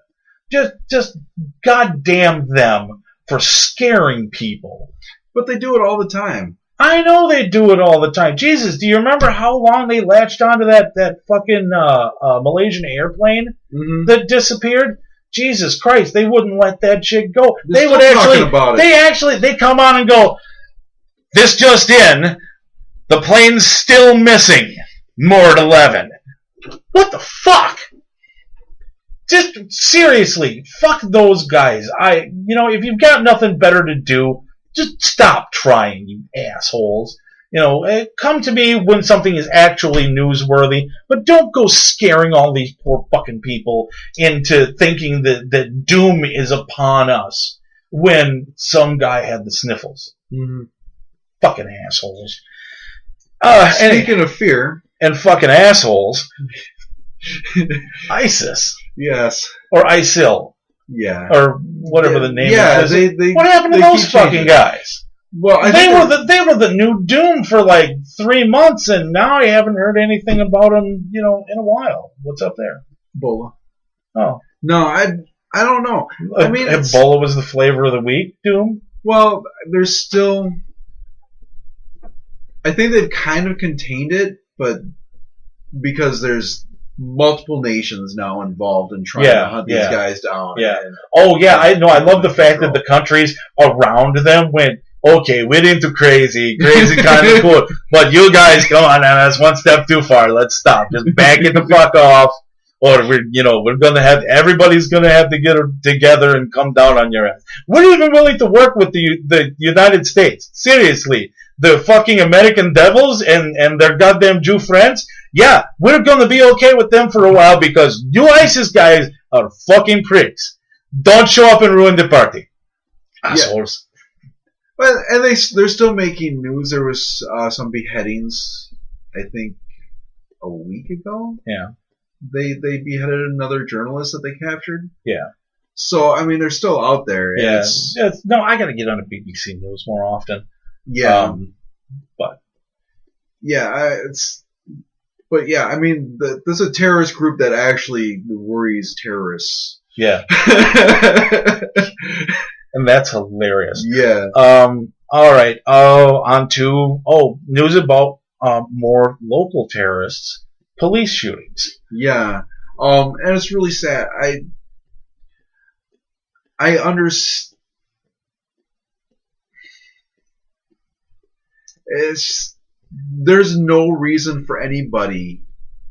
Just goddamn them for scaring people. But they do it all the time. I know they do it all the time. Jesus, do you remember how long they latched onto that fucking Malaysian airplane that disappeared? Jesus Christ, they wouldn't let that shit go. They come on and go, this just in, the plane's still missing. Moored 11. What the fuck? Just seriously, fuck those guys. If you've got nothing better to do, just stop trying, you assholes. Come to me when something is actually newsworthy, but don't go scaring all these poor fucking people into thinking that doom is upon us when some guy had the sniffles. Fucking assholes. Speaking of fear. And fucking assholes. ISIS. Yes. Or ISIL. Yeah. Or whatever the name is. They what happened to those fucking guys? Well, they were the new doom for like 3 months, and now I haven't heard anything about them, in a while. What's up there? Ebola. Oh. No, I don't know. I mean, Ebola was the flavor of the week, doom? Well, there's still... I think they've kind of contained it, but because there's multiple nations now involved in trying to hunt these guys down. Yeah. I know. I love the fact that the countries around them went, okay, we're into crazy kind of cool, but you guys, come on now, that's one step too far. Let's stop. Just back it the fuck off, or everybody's gonna have to get together and come down on your ass. We're even willing to work with the United States. Seriously, the fucking American devils and their goddamn Jew friends. Yeah, we're gonna be okay with them for a while because you ISIS guys are fucking pricks. Don't show up and ruin the party, assholes. Well, and they're still making news. There was some beheadings, I think, a week ago. Yeah. They beheaded another journalist that they captured. Yeah. So, I mean, they're still out there. Yeah. No, I gotta get on the BBC News more often. Yeah. But. Yeah, But yeah, I mean, there's a terrorist group that actually worries terrorists. Yeah. And that's hilarious. Yeah. All right. On to news about more local terrorists, police shootings. Yeah. And it's really sad. I understand. There's no reason for anybody,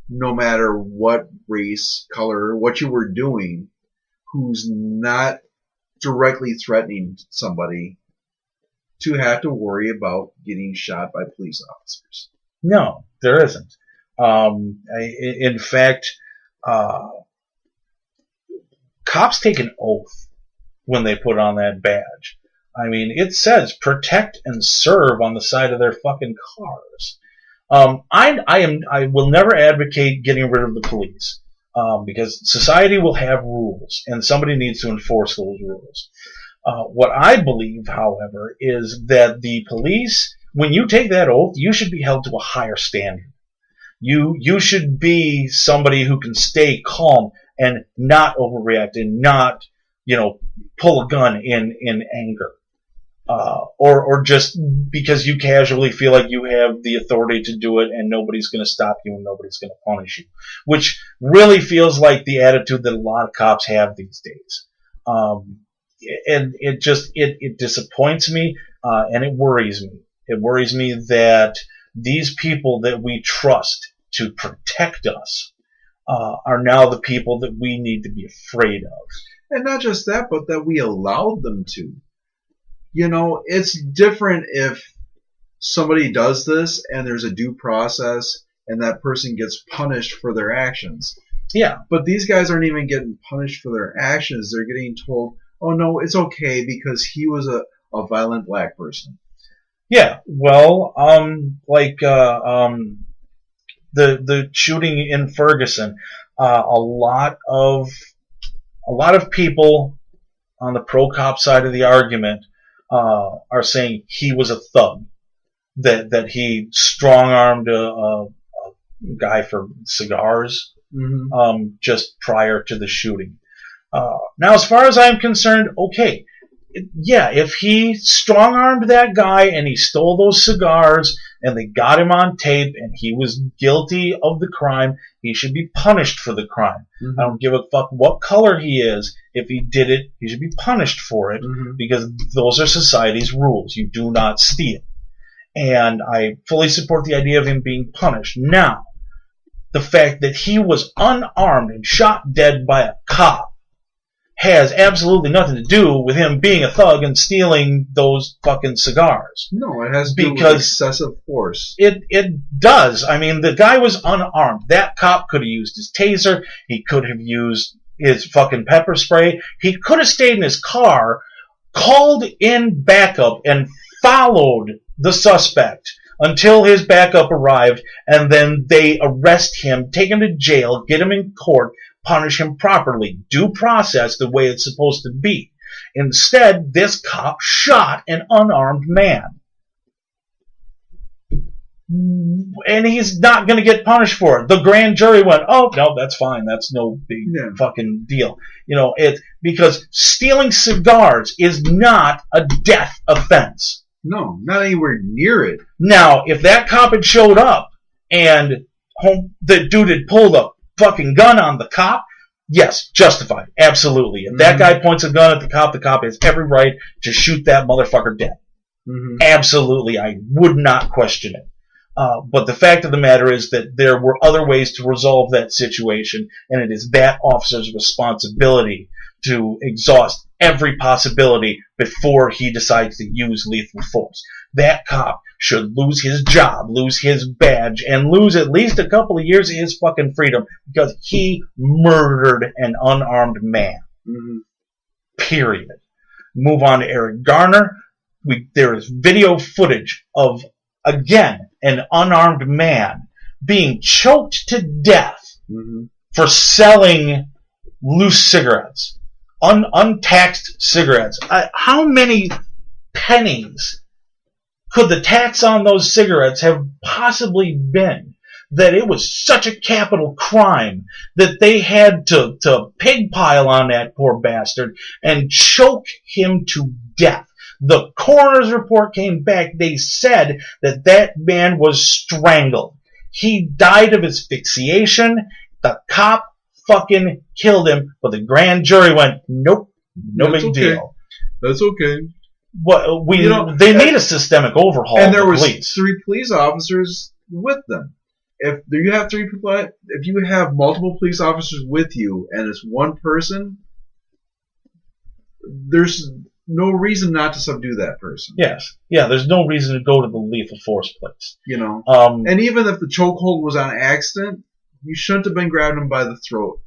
no matter what race, color, what you were doing, who's not directly threatening somebody, to have to worry about getting shot by police officers. No, there isn't. In fact, cops take an oath when they put on that badge. I mean, it says protect and serve on the side of their fucking cars. I will never advocate getting rid of the police, because society will have rules and somebody needs to enforce those rules. What I believe, however, is that the police, when you take that oath, you should be held to a higher standard. You should be somebody who can stay calm and not overreact and not, pull a gun in anger. Or just because you casually feel like you have the authority to do it and nobody's going to stop you and nobody's going to punish you, which really feels like the attitude that a lot of cops have these days. And it disappoints me, and it worries me. It worries me that these people that we trust to protect us are now the people that we need to be afraid of. And not just that, but that we allowed them to. It's different if somebody does this and there's a due process and that person gets punished for their actions. Yeah. But these guys aren't even getting punished for their actions. They're getting told, oh, no, it's okay because he was a violent black person. Yeah. Well, the shooting in Ferguson, a lot of people on the pro-cop side of the argument are saying he was a thug, that he strong-armed a guy for cigars, just prior to the shooting. Now, as far as I'm concerned, okay, yeah, if he strong-armed that guy and he stole those cigars and they got him on tape and he was guilty of the crime, he should be punished for the crime. I don't give a fuck what color he is. If he did it, he should be punished for it, because those are society's rules. You do not steal. And I fully support the idea of him being punished. Now, the fact that he was unarmed and shot dead by a cop has absolutely nothing to do with him being a thug and stealing those fucking cigars. No, it has to do with excessive force. It does. I mean, the guy was unarmed. That cop could have used his taser. He could have used his fucking pepper spray. He could have stayed in his car, called in backup, and followed the suspect until his backup arrived, and then they arrest him, take him to jail, get him in court, punish him properly, due process the way it's supposed to be. Instead, this cop shot an unarmed man. And he's not going to get punished for it. The grand jury went, oh, no, that's fine. That's no big fucking deal. It's because stealing cigars is not a death offense. No, not anywhere near it. Now, if that cop had showed up and the dude had pulled a fucking gun on the cop, yes, justified. Absolutely. If that guy points a gun at the cop has every right to shoot that motherfucker dead. Absolutely. I would not question it. But the fact of the matter is that there were other ways to resolve that situation, and it is that officer's responsibility to exhaust every possibility before he decides to use lethal force. That cop should lose his job, lose his badge, and lose at least a couple of years of his fucking freedom because he murdered an unarmed man. Period. Move on to Eric Garner. There is video footage of, again, an unarmed man being choked to death for selling loose cigarettes. Untaxed cigarettes. How many pennies could the tax on those cigarettes have possibly been that it was such a capital crime that they had to pig pile on that poor bastard and choke him to death? The coroner's report came back. They said that man was strangled. He died of asphyxiation. The cop fucking killed him, but the grand jury went, nope, no big deal. That's okay. They need a systemic overhaul. And there was 3 police officers with them. If you have multiple police officers with you and it's one person, there's no reason not to subdue that person. Yes. Yeah, there's no reason to go to the lethal force place. And even if the chokehold was on accident, you shouldn't have been grabbing him by the throat.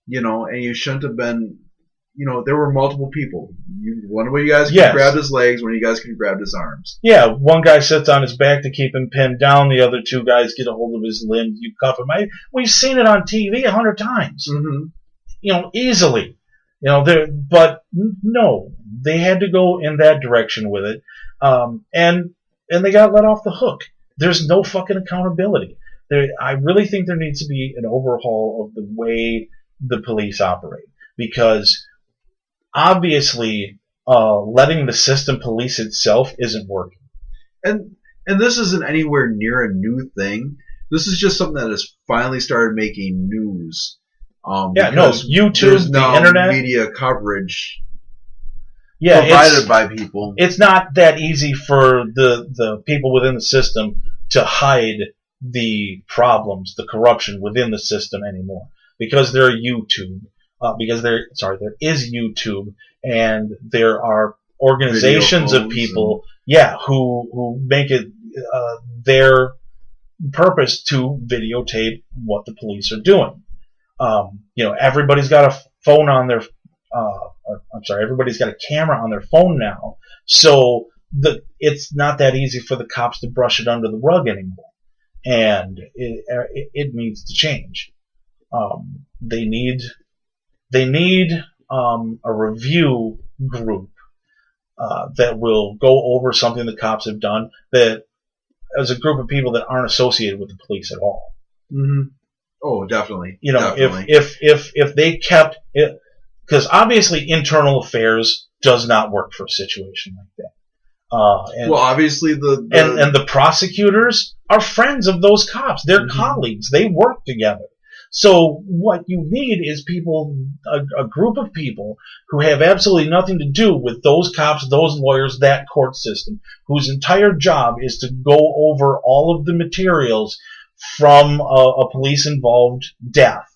And you shouldn't have been, there were multiple people. One of you guys could have grabbed his legs, one of you guys could have grabbed his arms. Yeah, one guy sits on his back to keep him pinned down, the other 2 guys get a hold of his limbs, you cuff him. We've seen it on TV 100 times. Mm-hmm. Easily. But no, they had to go in that direction with it. And they got let off the hook. There's no fucking accountability. I really think there needs to be an overhaul of the way the police operate, because obviously letting the system police itself isn't working. And this isn't anywhere near a new thing. This is just something that has finally started making news. YouTube, the internet, media coverage provided by people. It's not that easy for the people within the system to hide the problems, the corruption within the system anymore, because there is YouTube, and there are organizations of people, who make it their purpose to videotape what the police are doing. Everybody's got a phone on their everybody's got a camera on their phone now, so it's not that easy for the cops to brush it under the rug anymore. And it needs to change. They need a review group that will go over something the cops have done, that as a group of people that aren't associated with the police at all. Mm-hmm. Oh, definitely. Definitely. If they kept it, because obviously internal affairs does not work for a situation like that. Obviously and the prosecutors are friends of those cops. They're colleagues. They work together. So what you need is a group of people who have absolutely nothing to do with those cops, those lawyers, that court system, whose entire job is to go over all of the materials from a police-involved death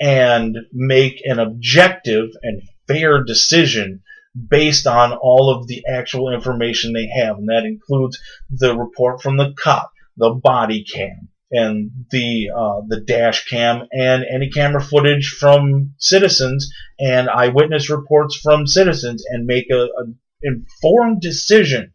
and make an objective and fair decision based on all of the actual information they have, and that includes the report from the cop, the body cam, and the dash cam, and any camera footage from citizens and eyewitness reports from citizens, and make a informed decision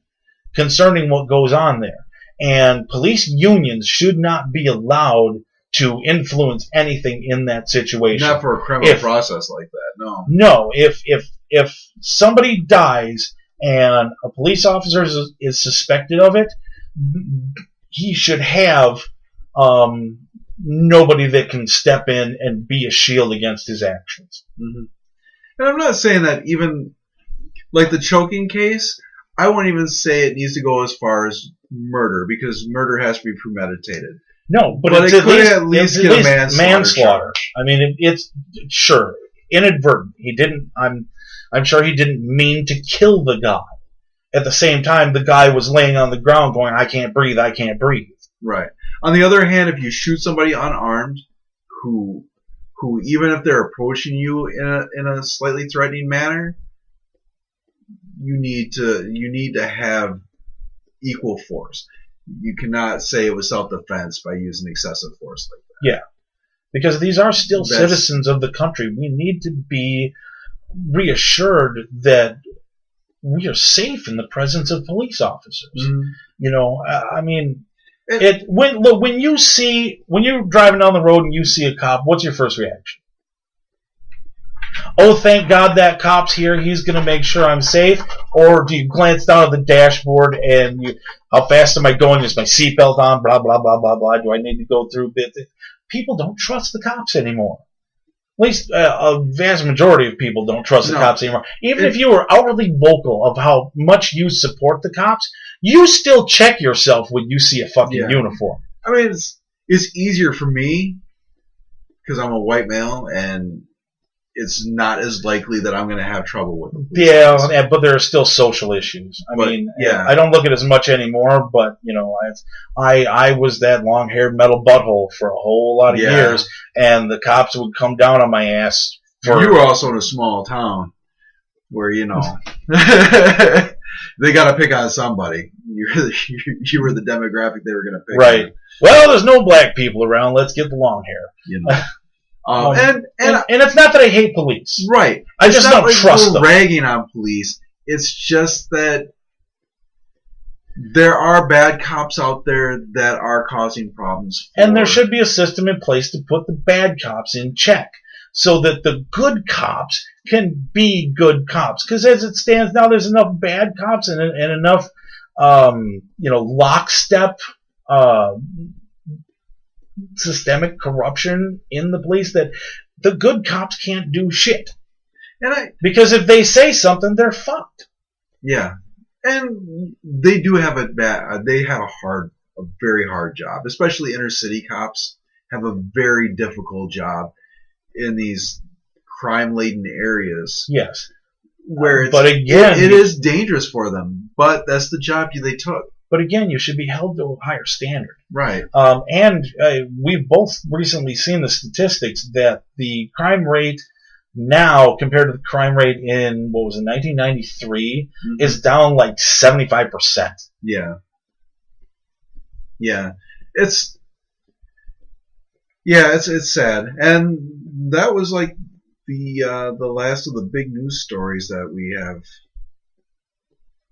concerning what goes on there. And police unions should not be allowed to influence anything in that situation. Not for a criminal process like that, no. No, if somebody dies and a police officer is suspected of it, he should have nobody that can step in and be a shield against his actions. Mm-hmm. And I'm not saying that even, like the choking case, I wouldn't even say it needs to go as far as murder, because murder has to be premeditated. No, but it could at least get a manslaughter. I mean, it's sure inadvertent. He didn't. I'm sure he didn't mean to kill the guy. At the same time, the guy was laying on the ground going, "I can't breathe. I can't breathe." Right. On the other hand, if you shoot somebody unarmed, who even if they're approaching you in a slightly threatening manner, you need to have equal force. You cannot say it was self-defense by using excessive force like that. Yeah, because these are still citizens of the country. We need to be reassured that we are safe in the presence of police officers. Mm-hmm. I mean, when you're driving down the road and you see a cop, what's your first reaction? Oh, thank God that cop's here. He's going to make sure I'm safe. Or do you glance down at the dashboard and how fast am I going? Is my seatbelt on? Blah, blah, blah, blah, blah. Do I need to go through a bit? People don't trust the cops anymore. least a vast majority of people don't trust the cops anymore. Even if you were outwardly vocal of how much you support the cops, you still check yourself when you see a fucking uniform. I mean, it's easier for me because I'm a white male, and it's not as likely that I'm going to have trouble with them. Yeah, but there are still social issues. I mean, I don't look at it as much anymore, but, you know, I was that long-haired metal butthole for a whole lot of years, and the cops would come down on my ass. You were also in a small town where, you know, they got to pick on somebody. You were the demographic they were going to pick on. Well, there's no black people around. Let's get the long hair. You know. And it's not that I hate police. Right. I just don't trust them. Ragging on police. It's just that there are bad cops out there that are causing problems. And there should be a system in place to put the bad cops in check so that the good cops can be good cops. Because as it stands now, there's enough bad cops and enough, lockstep systemic corruption in the police that the good cops can't do shit. Because if they say something, they're fucked. Yeah, and they do have a very hard job. Especially inner city cops have a very difficult job in these crime-laden areas. Yes, where it is dangerous for them, but that's the job they took. But again, you should be held to a higher standard. Right. And we've both recently seen the statistics that the crime rate now, compared to the crime rate in, 1993, is down like 75%. Yeah. Yeah. It's sad. And that was like the last of the big news stories that we have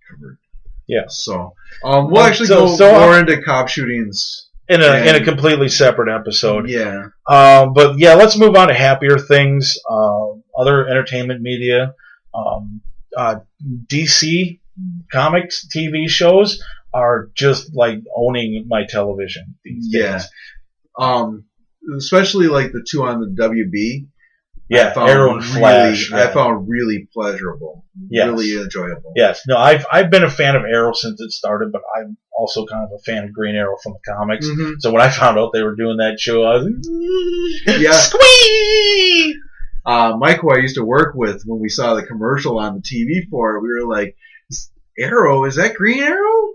covered. Yeah. So we'll actually go more into cop shootings in a completely separate episode. Yeah. But yeah, let's move on to happier things. Other entertainment media. DC comics TV shows are just like owning my television these days. Especially like the two on the WB. Yeah, Arrow and Flash. I found really pleasurable. Yes. Really enjoyable. Yes. No, I've been a fan of Arrow since it started, but I'm also kind of a fan of Green Arrow from the comics. Mm-hmm. So when I found out they were doing that show, I was like, squee! Mike, who I used to work with, when we saw the commercial on the TV for it, we were like, Arrow? Is that Green Arrow?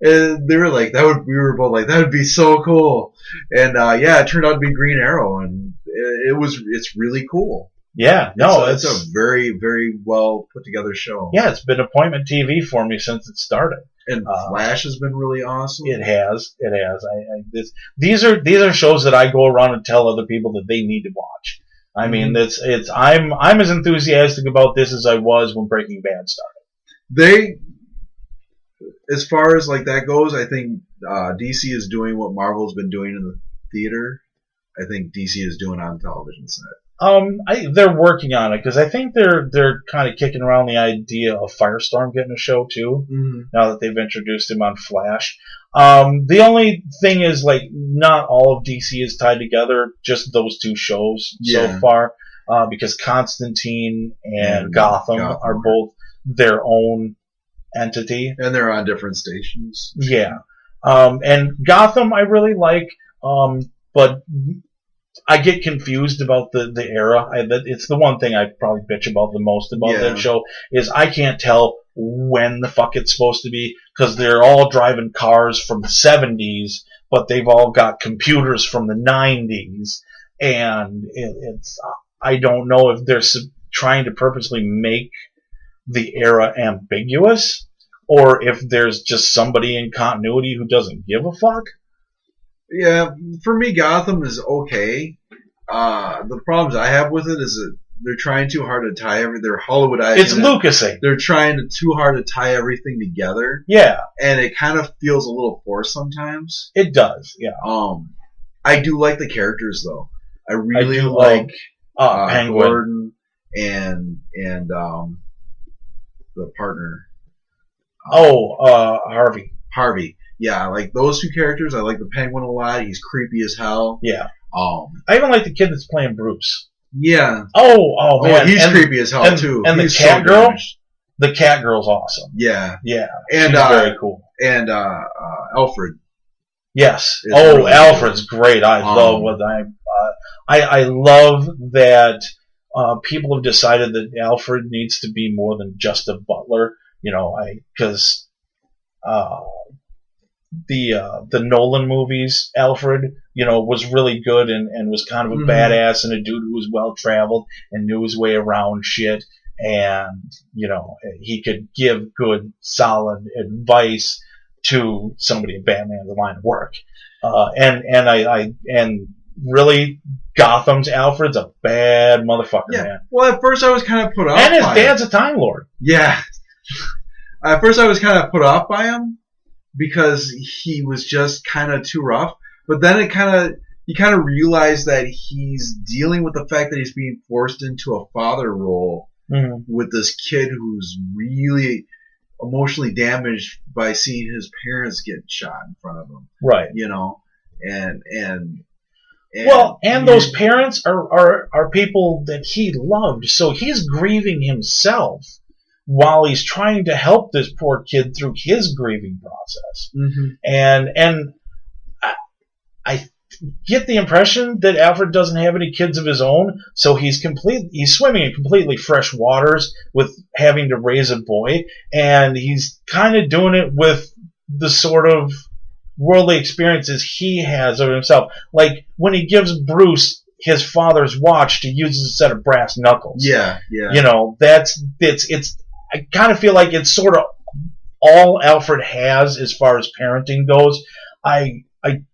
And they were like, we were both like, that would be so cool. And it turned out to be Green Arrow, and it's really cool. Yeah, it's a very, very well put together show. Yeah, it's been appointment TV for me since it started. And Flash has been really awesome. It has. These are shows that I go around and tell other people that they need to watch. I mean, I'm as enthusiastic about this as I was when Breaking Bad started. As far as like that goes, I think DC is doing what Marvel's been doing in the theater. I think DC is doing on television set. They're working on it because I think they're kind of kicking around the idea of Firestorm getting a show too. Mm-hmm. Now that they've introduced him on Flash. The only thing is like not all of DC is tied together. Just those two shows so far, because Constantine and Gotham are both their own entity, and they're on different stations. Yeah, and Gotham I really like, but I get confused about the era. It's the one thing I probably bitch about the most about that show is I can't tell when the fuck it's supposed to be because they're all driving cars from the 70s, but they've all got computers from the 90s, and I don't know if they're trying to purposely make the era ambiguous or if there's just somebody in continuity who doesn't give a fuck. Yeah, for me, Gotham is okay. The problems I have with it is that they're trying too hard to tie they're Hollywoodizing. It's Lucasing. They're trying too hard to tie everything together. Yeah, and it kind of feels a little forced sometimes. It does. Yeah. I do like the characters though. I really like Penguin, Gordon, and the partner. Harvey. Harvey. Yeah, I like those two characters. I like the Penguin a lot. He's creepy as hell. Yeah. I even like the kid that's playing Bruce. Yeah. Oh man, he's creepy as hell too. And he's the cat so girl, damaged. the cat girl's awesome. Yeah. Yeah, And she's very cool. And Alfred. Yes. Really Alfred's cool. great. I love what I love that people have decided that Alfred needs to be more than just a butler. Because the Nolan movies, Alfred, was really good and was kind of a badass and a dude who was well traveled and knew his way around shit, and he could give good, solid advice to somebody in Batman's line of work, and really Gotham's Alfred's a bad motherfucker, man. Well, at first I was kind of put off. And his dad's a Time Lord. Yeah. At first I was kind of put off by him because he was just kind of too rough. But then you kind of realize that he's dealing with the fact that he's being forced into a father role with this kid who's really emotionally damaged by seeing his parents get shot in front of him. Right. And those parents are people that he loved, so he's grieving himself while he's trying to help this poor kid through his grieving process. And I get the impression that Alfred doesn't have any kids of his own, so he's swimming in completely fresh waters with having to raise a boy, and he's kind of doing it with the sort of worldly experiences he has of himself. Like when he gives Bruce his father's watch to use as a set of brass knuckles. Yeah. It's I kind of feel like it's sort of all Alfred has as far as parenting goes. I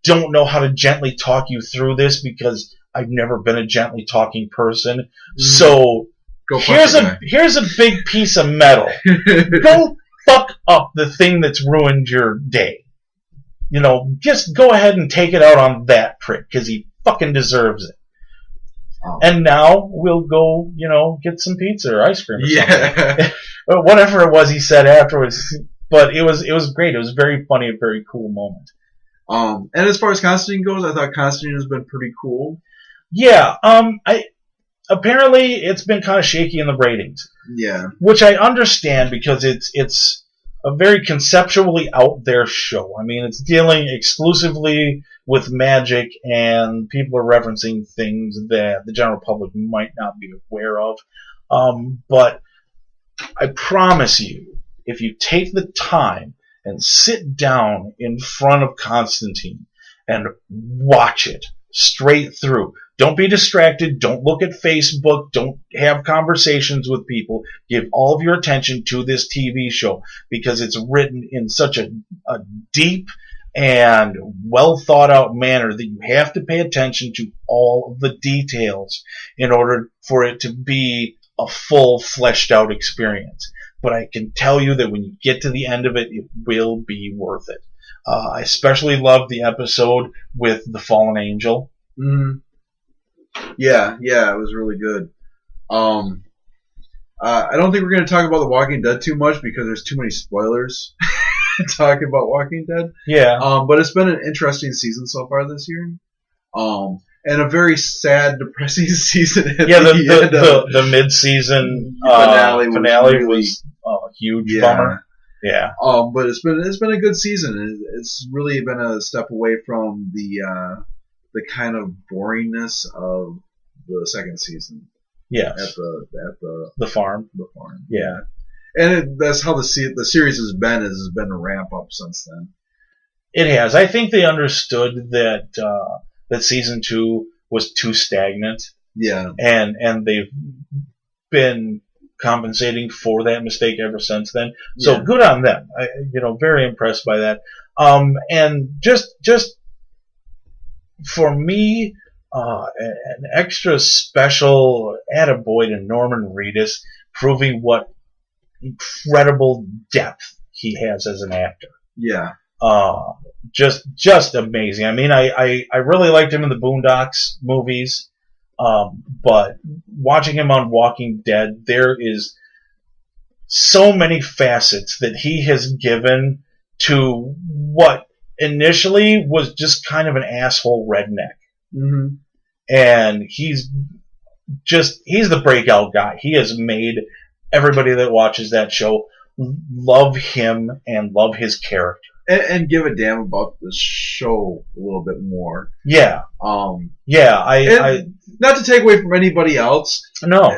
don't know how to gently talk you through this because I've never been a gently talking person. So here's a big piece of metal. Go fuck up the thing that's ruined your day. Just go ahead and take it out on that prick because he fucking deserves it. Oh. And now we'll go, get some pizza or ice cream or something. Whatever it was he said afterwards. But it was great. It was very funny, a very cool moment. And as far as Constantine goes, I thought Constantine has been pretty cool. Yeah. Apparently it's been kind of shaky in the ratings. Yeah. Which I understand because it's a very conceptually out there show. I mean, it's dealing exclusively with magic, and people are referencing things that the general public might not be aware of. But I promise you, if you take the time and sit down in front of Constantine and watch it straight through, don't be distracted. Don't look at Facebook. Don't have conversations with people. Give all of your attention to this TV show because it's written in such a deep and well thought out manner that you have to pay attention to all of the details in order for it to be a full fleshed out experience. But I can tell you that when you get to the end of it, it will be worth it. I especially loved the episode with the fallen angel. Yeah, it was really good. I don't think we're going to talk about The Walking Dead too much because there's too many spoilers talking about Walking Dead. Yeah. But it's been an interesting season so far this year. And a very sad, depressing season. The mid-season finale was a huge bummer. Yeah. But it's been a good season. It's really been a step away from the kind of boringness of the second season. Yes. At the farm. The farm. Yeah. And that's how the series has been a ramp up since then. It has. I think they understood that that season 2 was too stagnant. Yeah. And they've been compensating for that mistake ever since then. So good on them. Very impressed by that. And just for me, an extra special attaboy to Norman Reedus, proving what incredible depth he has as an actor. Yeah. Just amazing. I mean, I really liked him in the Boondocks movies, but watching him on Walking Dead, there is so many facets that he has given to what initially was just kind of an asshole redneck. Mm-hmm. And he's he's the breakout guy. He has made everybody that watches that show love him and love his character. And give a damn about the show a little bit more. Yeah. I not to take away from anybody else. No.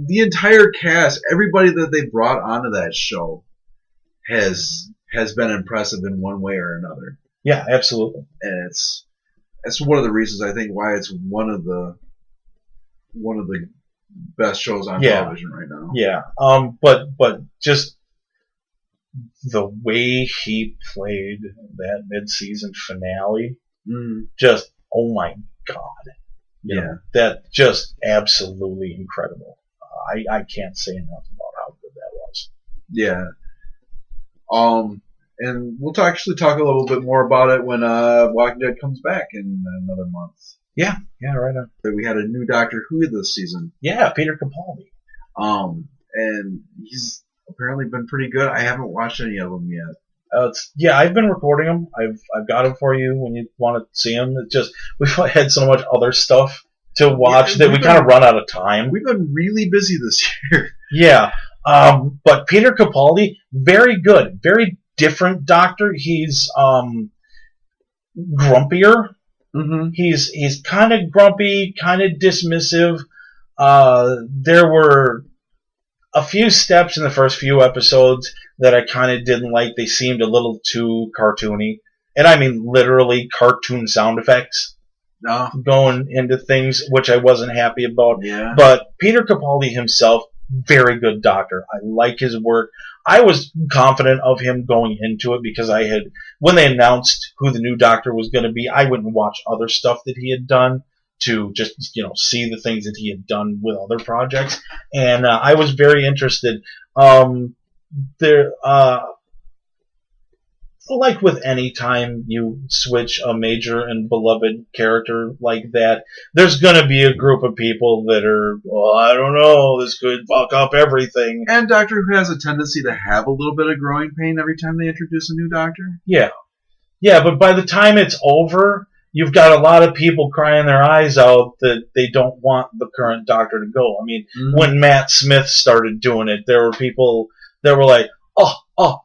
The entire cast, everybody that they brought onto that show has been impressive in one way or another. Yeah, absolutely. And it's one of the reasons I think why it's one of the best shows on television right now. Yeah. But just the way he played that mid-season finale, just, oh my God. You know, that just absolutely incredible. I can't say enough about how good that was. Yeah. And we'll actually talk a little bit more about it when Walking Dead comes back in another month. Yeah, right on. We had a new Doctor Who this season. Yeah, Peter Capaldi. And he's apparently been pretty good. I haven't watched any of them yet. I've been recording them. I've got them for you when you want to see them. It's just we've had so much other stuff to watch that we kind of run out of time. We've been really busy this year. Yeah. But Peter Capaldi, very good, very different Doctor. He's grumpier. Mm-hmm. He's kind of grumpy, kind of dismissive. There were a few steps in the first few episodes that I kind of didn't like. They seemed a little too cartoony. And I mean literally cartoon sound effects going into things, which I wasn't happy about. Yeah. But Peter Capaldi himself, very good Doctor. I like his work. I was confident of him going into it because when they announced who the new Doctor was going to be, I went and watched other stuff that he had done to just, see the things that he had done with other projects. And I was very interested. Like with any time you switch a major and beloved character like that, there's going to be a group of people that are, I don't know, this could fuck up everything. And Doctor Who has a tendency to have a little bit of growing pain every time they introduce a new Doctor. Yeah. Yeah, but by the time it's over, you've got a lot of people crying their eyes out that they don't want the current Doctor to go. I mean, when Matt Smith started doing it, there were people that were like,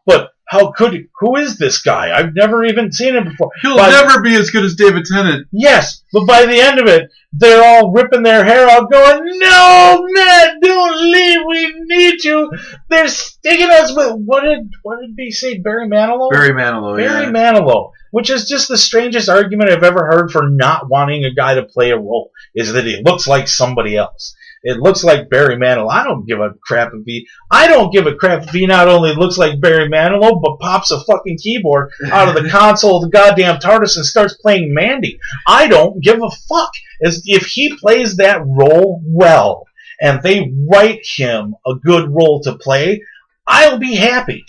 but how could you? Who is this guy? I've never even seen him before. He'll never be as good as David Tennant. Yes, but by the end of it, they're all ripping their hair out going, no, Matt, don't leave. We need you. They're sticking us with, what did he say, Barry Manilow? Barry Manilow, Barry Manilow, which is just the strangest argument I've ever heard for not wanting a guy to play a role, is that he looks like somebody else. It looks like Barry Manilow. I don't give a crap if he not only looks like Barry Manilow, but pops a fucking keyboard out of the console of the goddamn TARDIS and starts playing Mandy. I don't give a fuck. As if he plays that role well, and they write him a good role to play, I'll be happy.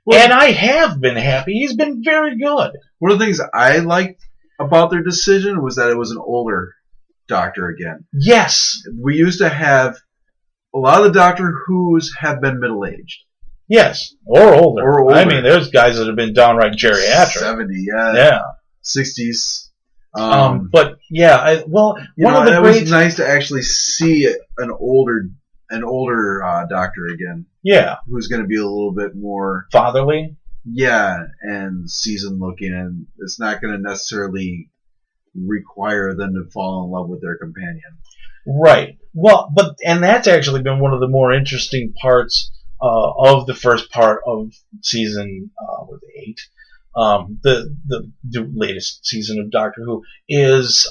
Well, and I have been happy. He's been very good. One of the things I liked about their decision was that it was an older Doctor again. Yes. We used to have a lot of the Doctor Who's have been middle-aged. Yes. Or older. I mean, there's guys that have been downright geriatric. 70, yeah. 60s. But yeah, it was nice to actually see an older Doctor again. Yeah. Who's going to be a little bit more fatherly. Yeah, and seasoned looking, and it's not going to necessarily require them to fall in love with their companion. Right. Well, and that's actually been one of the more interesting parts of the first part of season 8. The latest season of Doctor Who is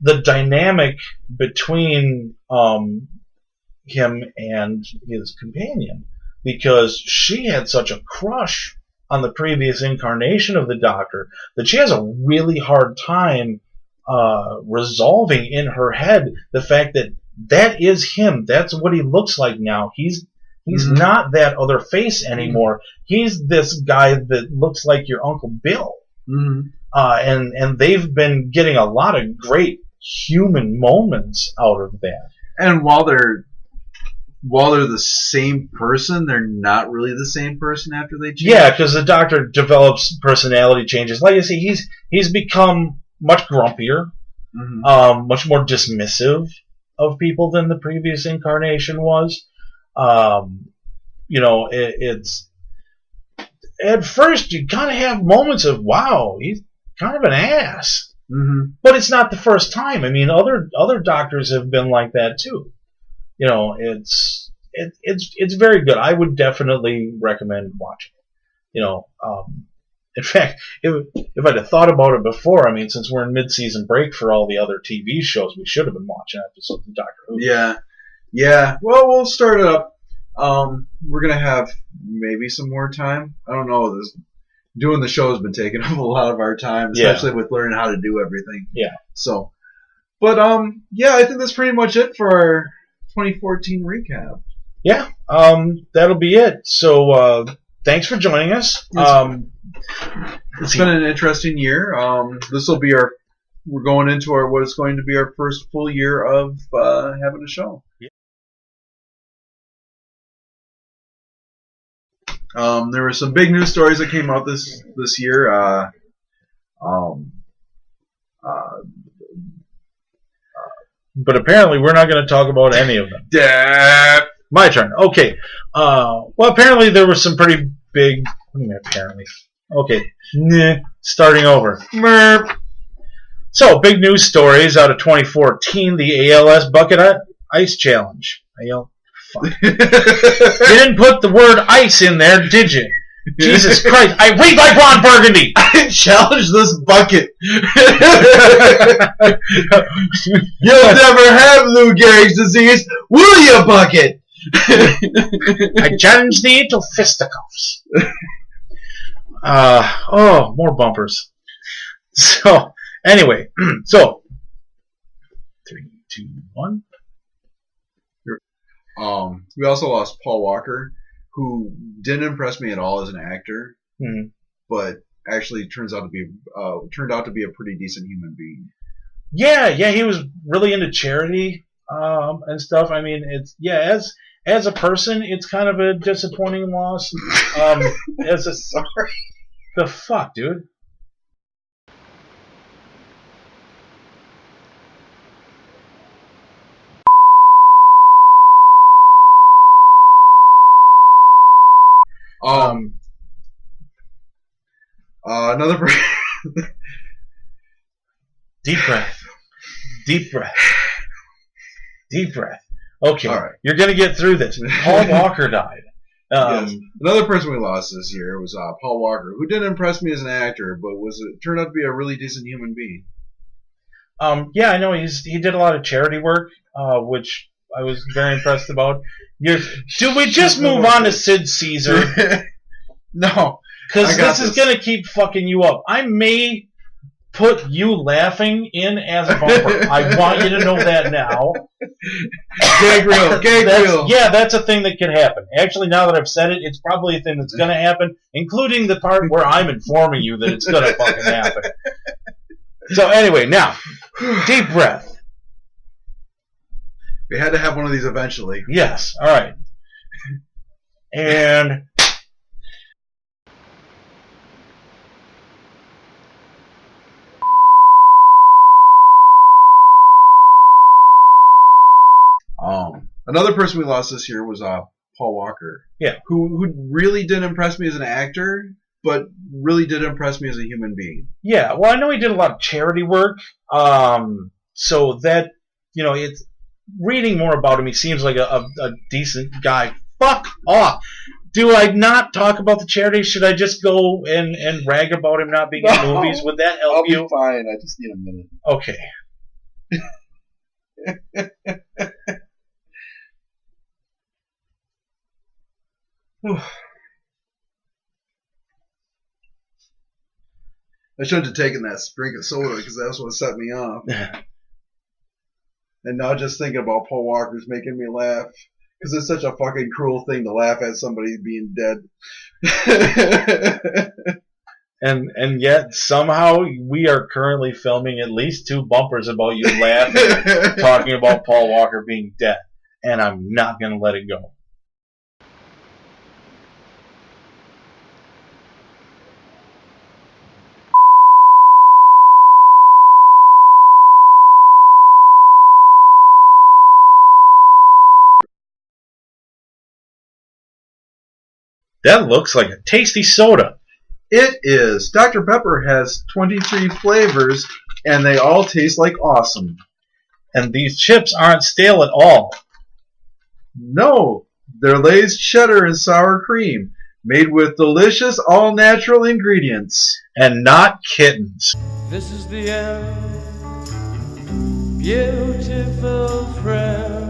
the dynamic between him and his companion, because she had such a crush on the previous incarnation of the Doctor that she has a really hard time resolving in her head the fact that is him. That's what he looks like now. He's not that other face anymore. He's this guy that looks like your Uncle Bill. And they've been getting a lot of great human moments out of that. And while they're the same person, they're not really the same person after they change. Yeah, because the Doctor develops personality changes. Like I say, he's become much grumpier. much more dismissive of people than the previous incarnation was. It's at first you kind of have moments of, wow, he's kind of an ass. But it's not the first time. I mean, other doctors have been like that too. It's very good. I would definitely recommend watching it. In fact, if I'd have thought about it before, I mean, since we're in mid-season break for all the other TV shows, we should have been watching episodes of Doctor Who. Yeah. Well, we'll start it up. We're gonna have maybe some more time. I don't know. Doing the show has been taking up a lot of our time, especially with learning how to do everything. Yeah. So, but I think that's pretty much it for our 2014 recap. Yeah. That'll be it. So, thanks for joining us. It's been an interesting year. This will be we're going into what is going to be our first full year of having a show. Yeah. There were some big news stories that came out this year. But apparently we're not going to talk about any of them. My turn. Okay. Well, apparently there were some pretty big... What do you mean apparently? Okay. Starting over. So, big news stories out of 2014. The ALS Bucket Ice Challenge. Fuck. You didn't put the word ice in there, did you? Jesus Christ. I read like Ron Burgundy! I challenge this bucket. You'll never have Lou Gehrig's disease, will you, bucket? I challenge thee to fisticuffs. More bumpers. So, anyway. So, 3, 2, 1. We also lost Paul Walker, who didn't impress me at all as an actor, but actually turned out to be a pretty decent human being. Yeah, he was really into charity and stuff. I mean, as a person, it's kind of a disappointing loss. Sorry, the fuck, dude. Another deep breath. Okay, right. You're gonna get through this. Paul Walker died. Yes. Another person we lost this year was Paul Walker, who didn't impress me as an actor, but turned out to be a really decent human being. Yeah, I know he did a lot of charity work, which I was very impressed about. Do we just move on to Sid Caesar? No. Because this is going to keep fucking you up. I may put you laughing in as a bumper. I want you to know that now. Gag reel. Yeah, that's a thing that could happen. Actually, now that I've said it, it's probably a thing that's going to happen, including the part where I'm informing you that it's going to fucking happen. So anyway, now, deep breath. We had to have one of these eventually. Yes, all right. And... Another person we lost this year was Paul Walker. Yeah. Who really didn't impress me as an actor, but really did impress me as a human being. Yeah, well, I know he did a lot of charity work. So that, it's reading more about him, he seems like a decent guy. Fuck off. Do I not talk about the charity? Should I just go and rag about him not being in movies? Would that help you? I'll be fine. I just need a minute. Okay. I shouldn't have taken that drink of soda because that's what set me off. And now just thinking about Paul Walker's making me laugh because it's such a fucking cruel thing to laugh at somebody being dead. And yet somehow we are currently filming at least 2 bumpers about you laughing, talking about Paul Walker being dead, and I'm not going to let it go. That looks like a tasty soda. It is. Dr. Pepper has 23 flavors, and they all taste like awesome. And these chips aren't stale at all. No, they're Lay's cheddar and sour cream, made with delicious all-natural ingredients. And not kittens. This is the end, beautiful friend.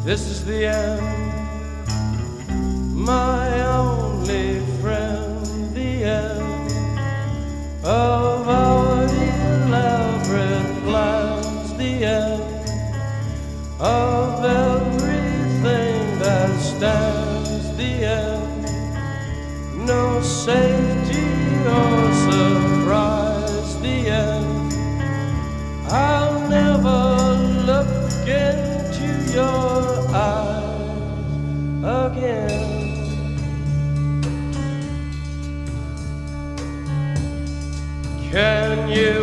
This is the end, my only friend. The end of our elaborate plans. The end of everything that stands. The end, no safety or surprise. The end, I'll never look into your eyes again. Can you